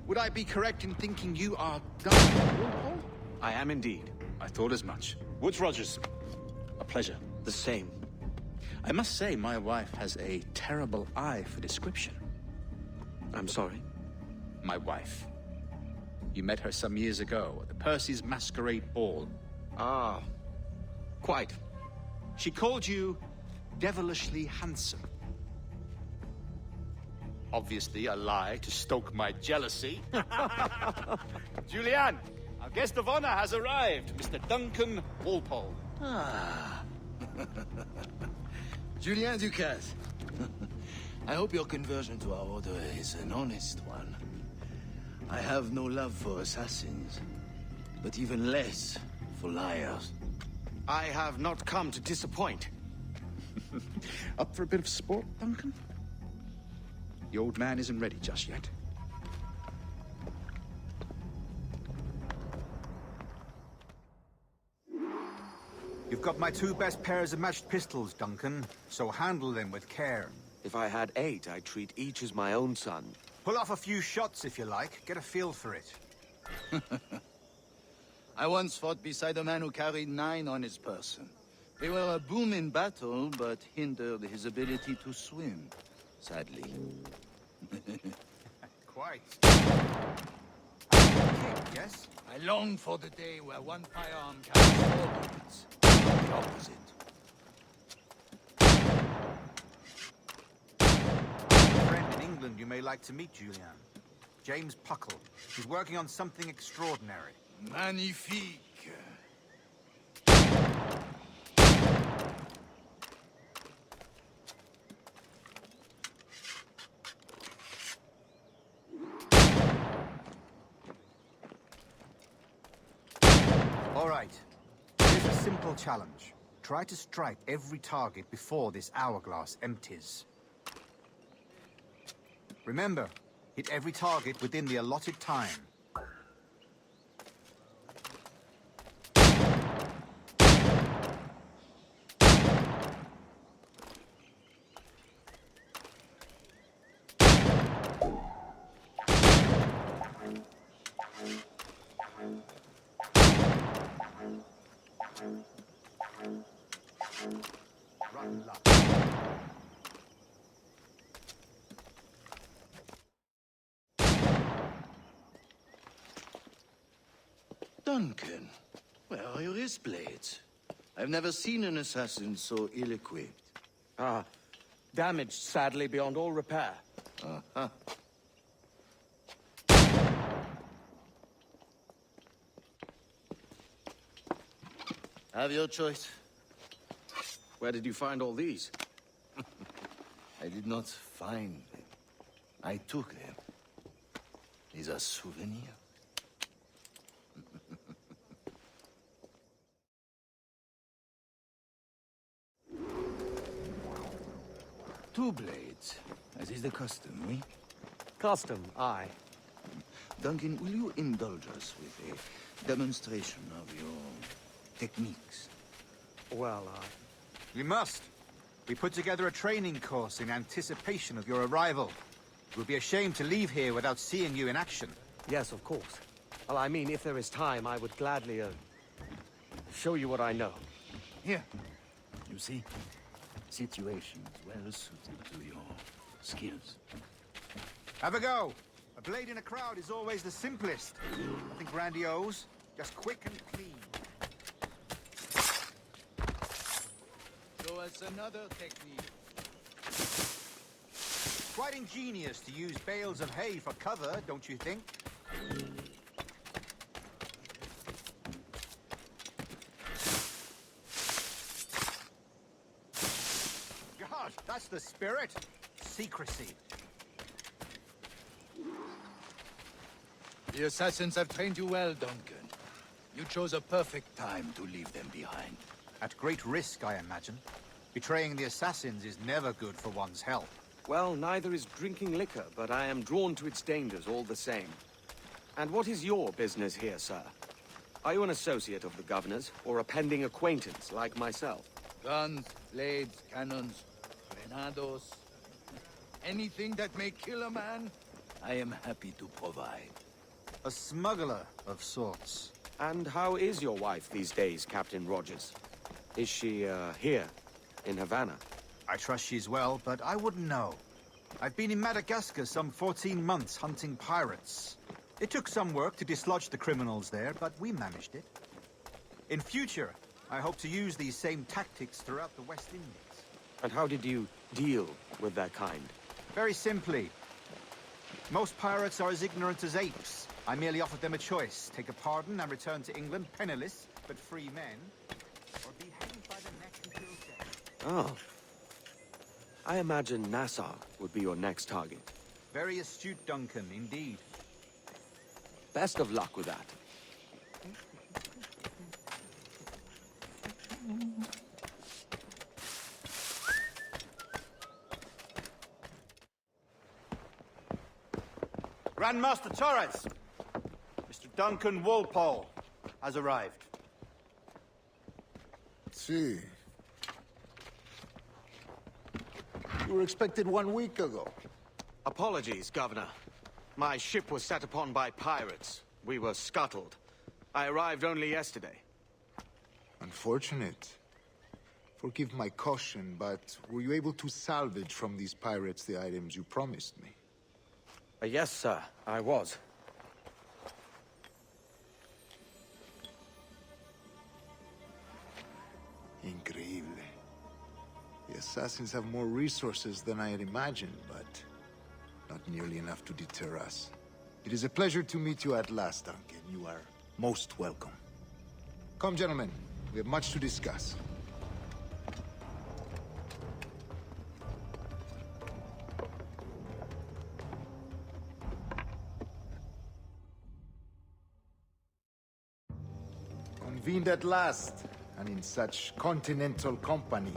Would I be correct in thinking you are Duncan Walpole? I am indeed. I thought as much. Woods Rogers. A pleasure. The same. I must say, my wife has a terrible eye for description. I'm sorry? My wife. You met her some years ago at the Percy's Masquerade Ball. Ah, quite. She called you devilishly handsome. Obviously a lie to stoke my jealousy. Julianne, our guest of honor has arrived, Mr. Duncan Walpole. Ah. Julien Ducasse. I hope your conversion to our order is an honest one. I have no love for assassins, but even less for liars. I have not come to disappoint. Up for a bit of sport, Duncan? The old man isn't ready just yet. You've got my two best pairs of matched pistols, Duncan, so handle them with care. If I had 8, I'd treat each as my own son. Pull off a few shots if you like. Get a feel for it. I once fought beside a man who carried 9 on his person. They were a boon in battle, but hindered his ability to swim, sadly. Quite. Yes? I long for the day where one firearm carries 4 bullets, not the opposite. A friend in England you may like to meet, Julian. James Puckle. He's working on something extraordinary. Magnifique. All right. Here's a simple challenge. Try to strike every target before this hourglass empties. Remember, hit every target within the allotted time. Rotten luck. Duncan, where are your wrist blades? I've never seen an assassin so ill-equipped. Ah, damaged sadly beyond all repair. Uh-huh. Have your choice. Where did you find all these? I did not find them. I took them. These are souvenirs. Two blades, as is the custom, oui? Custom, aye. Duncan, will you indulge us with a demonstration of your techniques? Well, We must. We put together a training course in anticipation of your arrival. It would be a shame to leave here without seeing you in action. Yes, of course. Well, I mean, if there is time, I would gladly, show you what I know. Here. You see? Situations well suited to your skills. Have a go. A blade in a crowd is always the simplest. Nothing grandiose, just quick and clean. Show us another technique. Quite ingenious to use bales of hay for cover, don't you think? God, that's the spirit. Secrecy. The assassins have trained you well, Duncan. You chose a perfect time to leave them behind. At great risk, I imagine. Betraying the assassins is never good for one's health. Well, neither is drinking liquor, but I am drawn to its dangers all the same. And what is your business here, sir? Are you an associate of the governor's, or a pending acquaintance like myself? Guns, blades, cannons, grenados. Anything that may kill a man, I am happy to provide. A smuggler of sorts. And how is your wife these days, Captain Rogers? Is she, here, in Havana? I trust she's well, but I wouldn't know. I've been in Madagascar some 14 months hunting pirates. It took some work to dislodge the criminals there, but we managed it. In future, I hope to use these same tactics throughout the West Indies. And how did you deal with their kind? Very simply. Most pirates are as ignorant as apes. I merely offered them a choice. Take a pardon and return to England penniless, but free men, or be hanged by the neck until death. Oh. I imagine Nassau would be your next target. Very astute, Duncan, indeed. Best of luck with that. Grandmaster Torres! Mr. Duncan Walpole has arrived. See. You were expected 1 week ago. Apologies, Governor. My ship was set upon by pirates. We were scuttled. I arrived only yesterday. Unfortunate. Forgive my caution, but were you able to salvage from these pirates the items you promised me? Yes, sir, I was. Increíble. The assassins have more resources than I had imagined, but not nearly enough to deter us. It is a pleasure to meet you at last, Duncan. You are most welcome. Come, gentlemen. We have much to discuss. Convened at last, and in such continental company.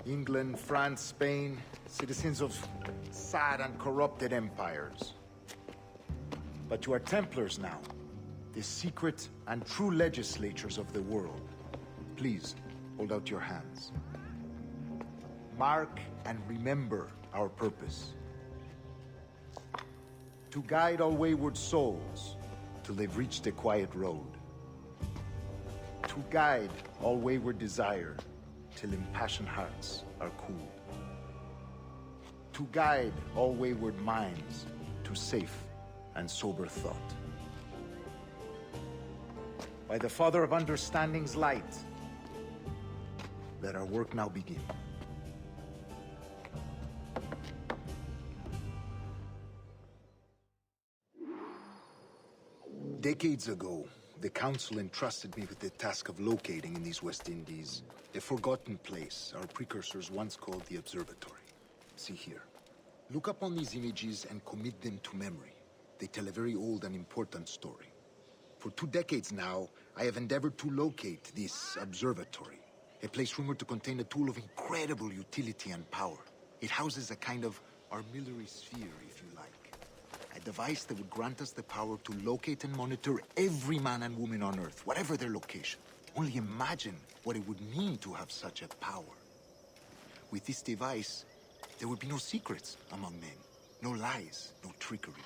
England, France, Spain, citizens of sad and corrupted empires. But you are Templars now, the secret and true legislators of the world. Please, hold out your hands. Mark and remember our purpose. To guide all wayward souls till they've reached a quiet road. To guide all wayward desire till impassioned hearts are cooled. To guide all wayward minds to safe and sober thought. By the Father of Understanding's light, let our work now begin. Decades ago, the Council entrusted me with the task of locating in these West Indies a forgotten place our precursors once called the Observatory. See here. Look upon these images and commit them to memory. They tell a very old and important story. For 2 decades now, I have endeavored to locate this observatory, a place rumored to contain a tool of incredible utility and power. It houses a kind of armillary sphere, if you like. A device that would grant us the power to locate and monitor every man and woman on Earth, whatever their location. Only imagine what it would mean to have such a power. With this device, there would be no secrets among men, no lies, no trickery.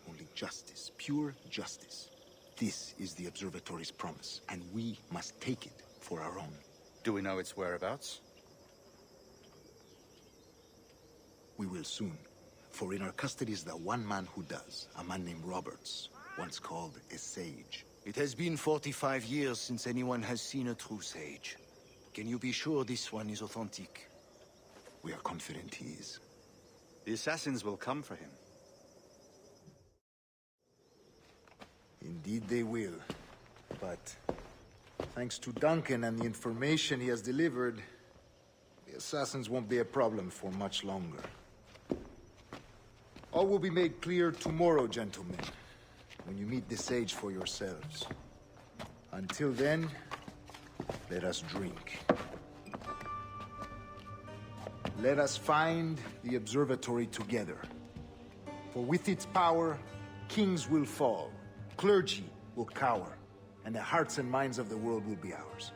Only justice, pure justice. This is the Observatory's promise, and we must take it for our own. Do we know its whereabouts? We will soon. For in our custody is the one man who does, a man named Roberts, once called a sage. It has been 45 years since anyone has seen a true sage. Can you be sure this one is authentic? We are confident he is. The assassins will come for him. Indeed they will. But thanks to Duncan and the information he has delivered, the assassins won't be a problem for much longer. All will be made clear tomorrow, gentlemen, when you meet the sage for yourselves. Until then, let us drink. Let us find the observatory together. For with its power, kings will fall, clergy will cower, and the hearts and minds of the world will be ours.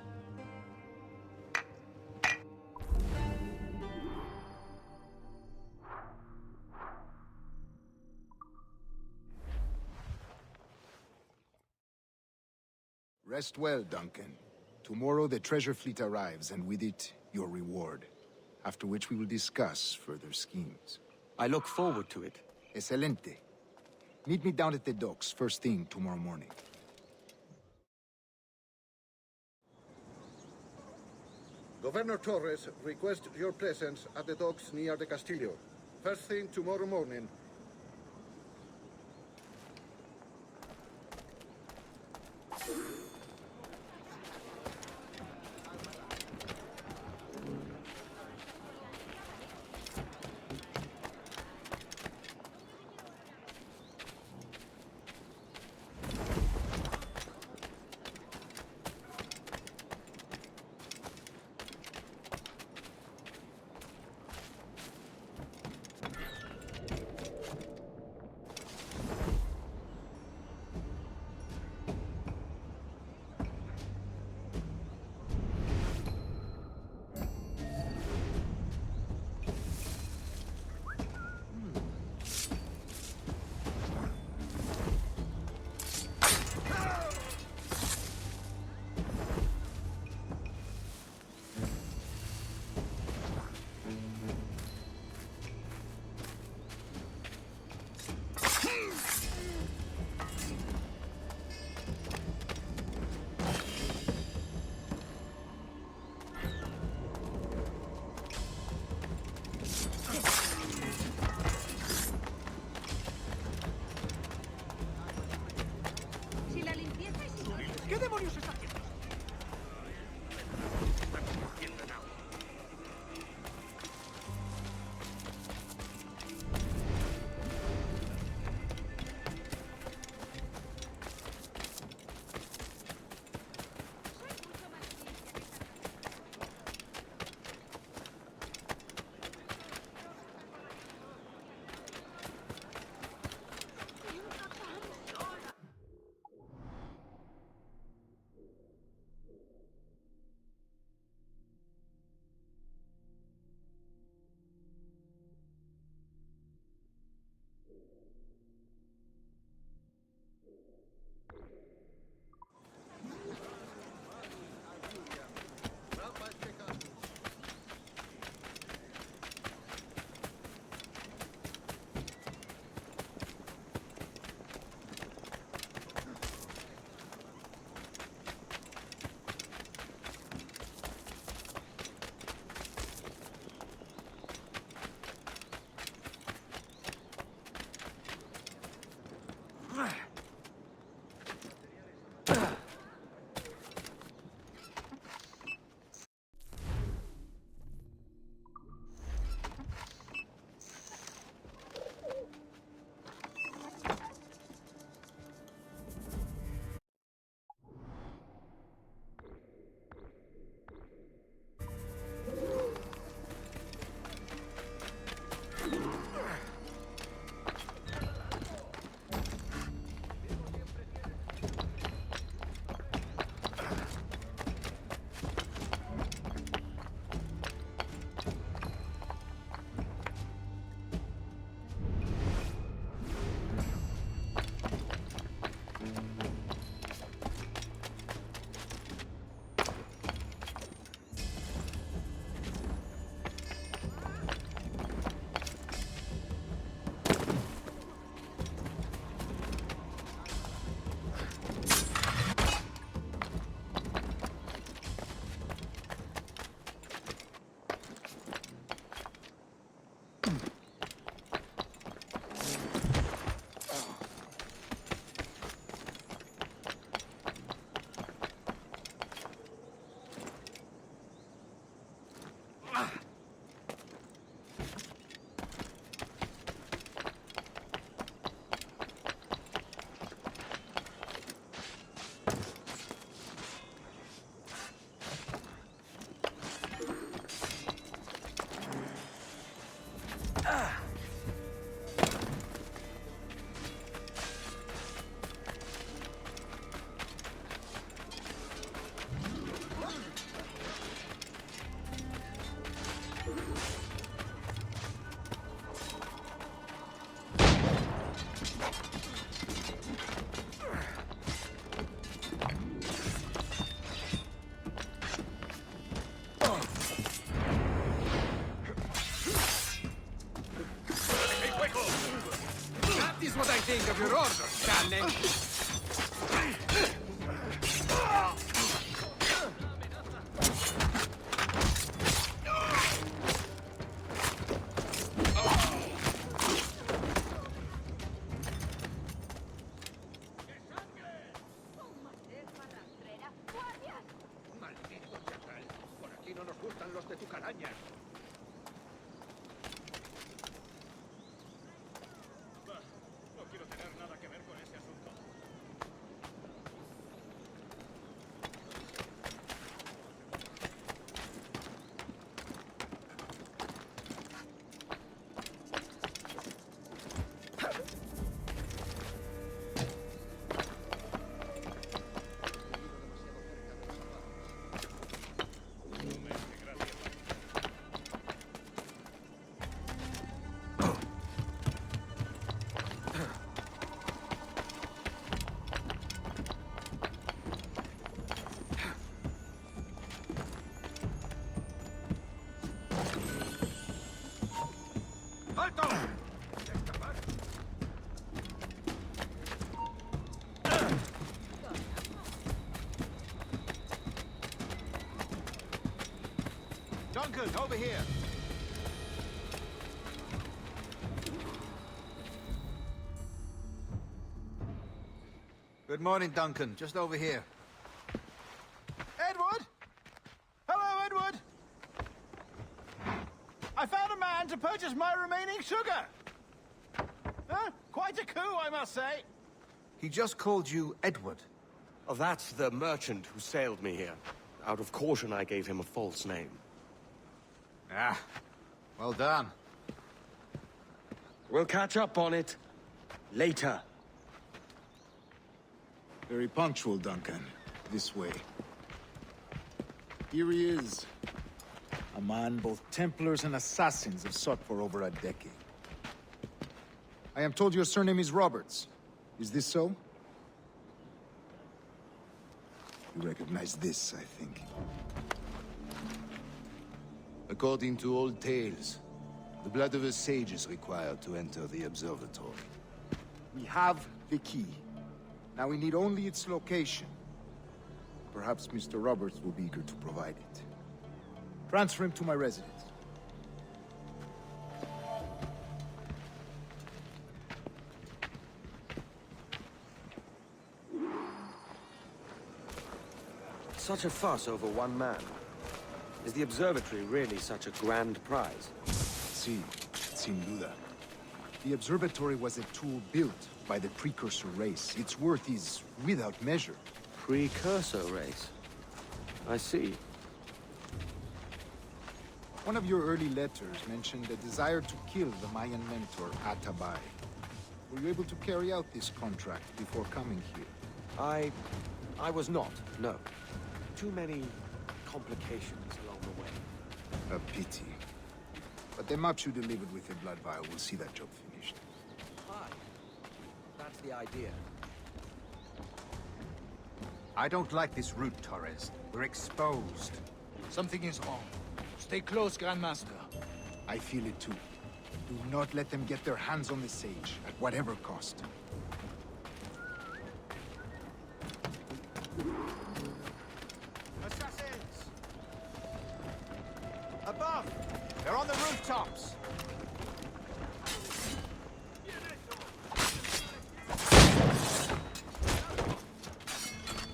Rest well, Duncan. Tomorrow the treasure fleet arrives, and with it, your reward. After which we will discuss further schemes. I look forward to it. Excelente. Meet me down at the docks first thing tomorrow morning. Governor Torres requests your presence at the docks near the Castillo. First thing tomorrow morning. demonios está haciendo? What I think of your order, Cannon. Maldito chacal. Por aquí no nos gustan los de tu calaña. No quiero tener nada que ver con ese asunto. Duncan, over here. Good morning, Duncan. Just over here. much as my remaining sugar. Huh? Quite a coup, I must say. He just called you Edward. Oh, that's the merchant who sailed me here. Out of caution, I gave him a false name. Ah, well done. We'll catch up on it later. Very punctual, Duncan. This way. Here he is. A man both Templars and Assassins have sought for over a decade. I am told your surname is Roberts. Is this so? You recognize this, I think. According to old tales, the blood of a sage is required to enter the observatory. We have the key. Now we need only its location. Perhaps Mr. Roberts will be eager to provide it. Transfer him to my residence. Such a fuss over one man. Is the observatory really such a grand prize? Si, sin duda. The observatory was a tool built by the precursor race. Its worth is without measure. Precursor race? I see. One of your early letters mentioned a desire to kill the Mayan mentor, Atabai. Were you able to carry out this contract before coming here? I was not, no. Too many complications along the way. A pity. But the maps you delivered with the blood vial will see that job finished. Hi. That's the idea. I don't like this route, Torres. We're exposed. Something is wrong. Stay close, Grandmaster. I feel it too. Do not let them get their hands on the sage, at whatever cost. Assassins! Above! They're on the rooftops!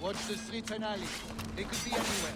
Watch the streets and alleys. They could be anywhere.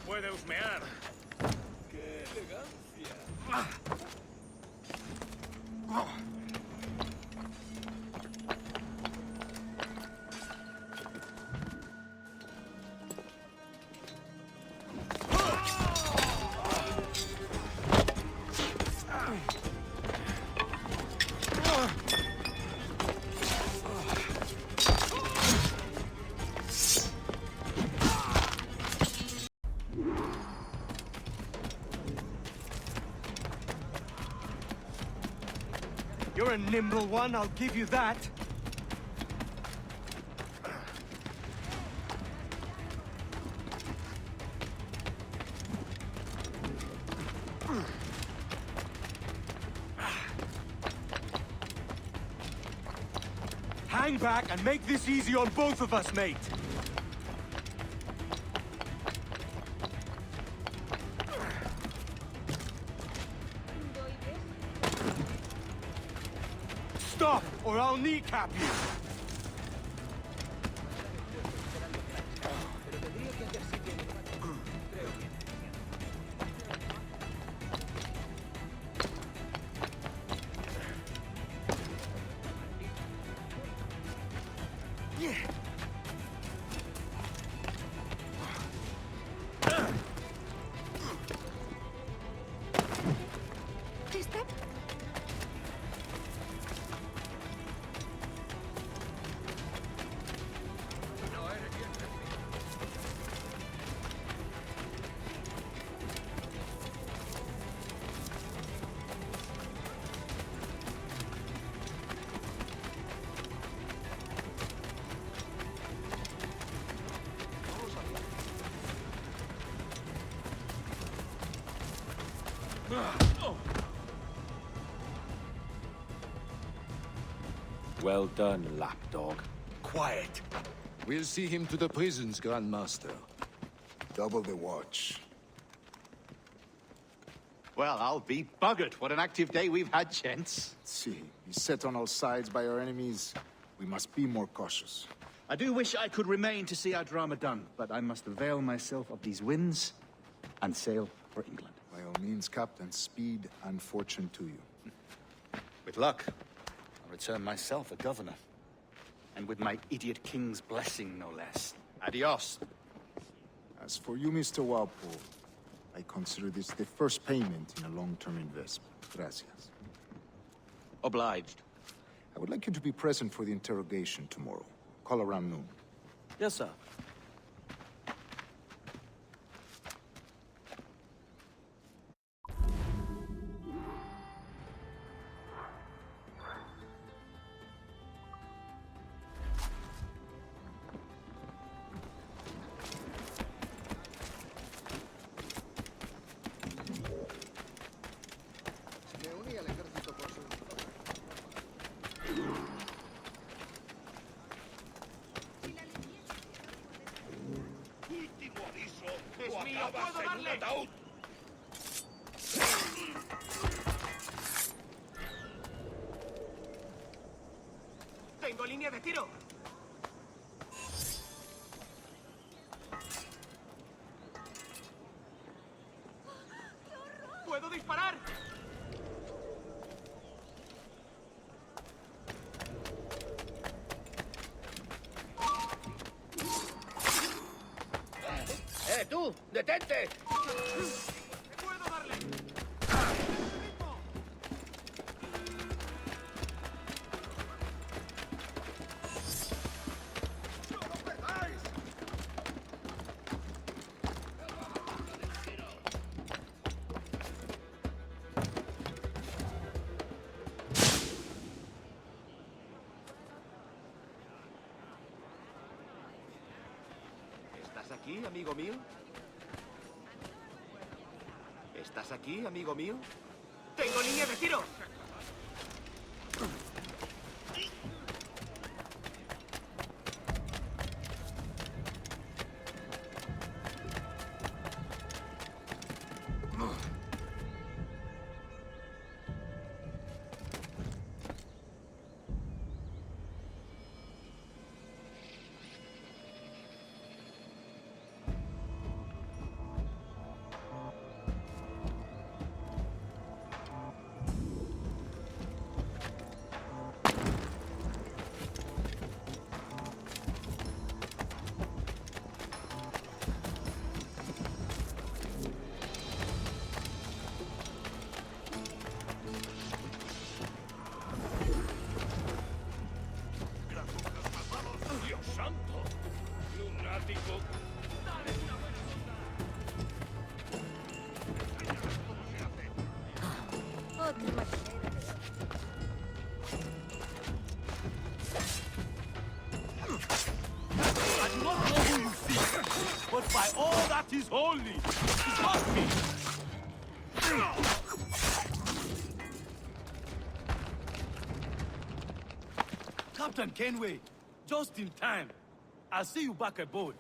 Puede husmear. ¡Qué elegancia! You're a nimble one, I'll give you that. Hang back and make this easy on both of us, mate. Stop, or I'll kneecap you! Well done, lapdog. Quiet. We'll see him to the prisons, Grandmaster. Double the watch. Well, I'll be buggered. What an active day we've had, gents. See, he's set on all sides by our enemies. We must be more cautious. I do wish I could remain to see our drama done, but I must avail myself of these winds and sail for England. By all means, Captain, speed and fortune to you. With luck, I'll return myself a governor. And with my idiot king's blessing, no less. Adios. As for you, Mr. Walpole, I consider this the first payment in a long-term investment. Gracias. Obliged. I would like you to be present for the interrogation tomorrow. Call around noon. Yes, sir. ¡Tengo línea de tiro! ¡Puedo disparar! ¡Tú! ¡Detente! ¡Puedo darle! ¿Estás aquí, amigo mío? ¿Estás aquí, amigo mío? ¡Tengo línea de tiro! But by all that is holy, it must be! Captain Keynes, just in time. I'll see you back aboard.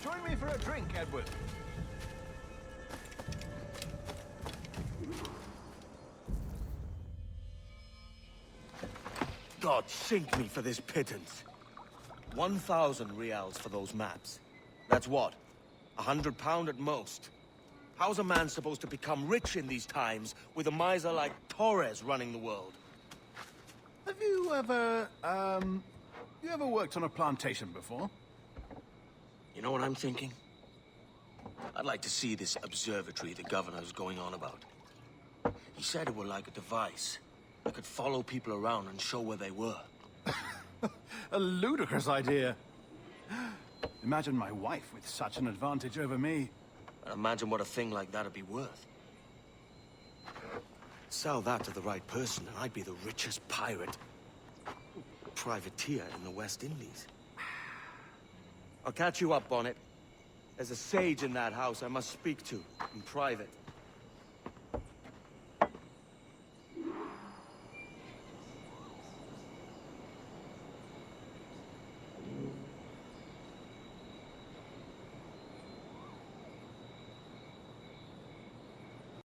Join me for a drink, Edward. God sink me for this pittance. 1,000 reals for those maps. That's what? £100 at most. How's a man supposed to become rich in these times with a miser like Torres running the world? Have you ever worked on a plantation before? You know what I'm thinking? I'd like to see this observatory the governor's going on about. He said it were like a device that could follow people around and show where they were. A ludicrous idea. Imagine my wife with such an advantage over me. And imagine what a thing like that'd be worth. Sell that to the right person and I'd be the richest pirate, privateer in the West Indies. I'll catch you up on it. There's a sage in that house I must speak to in private.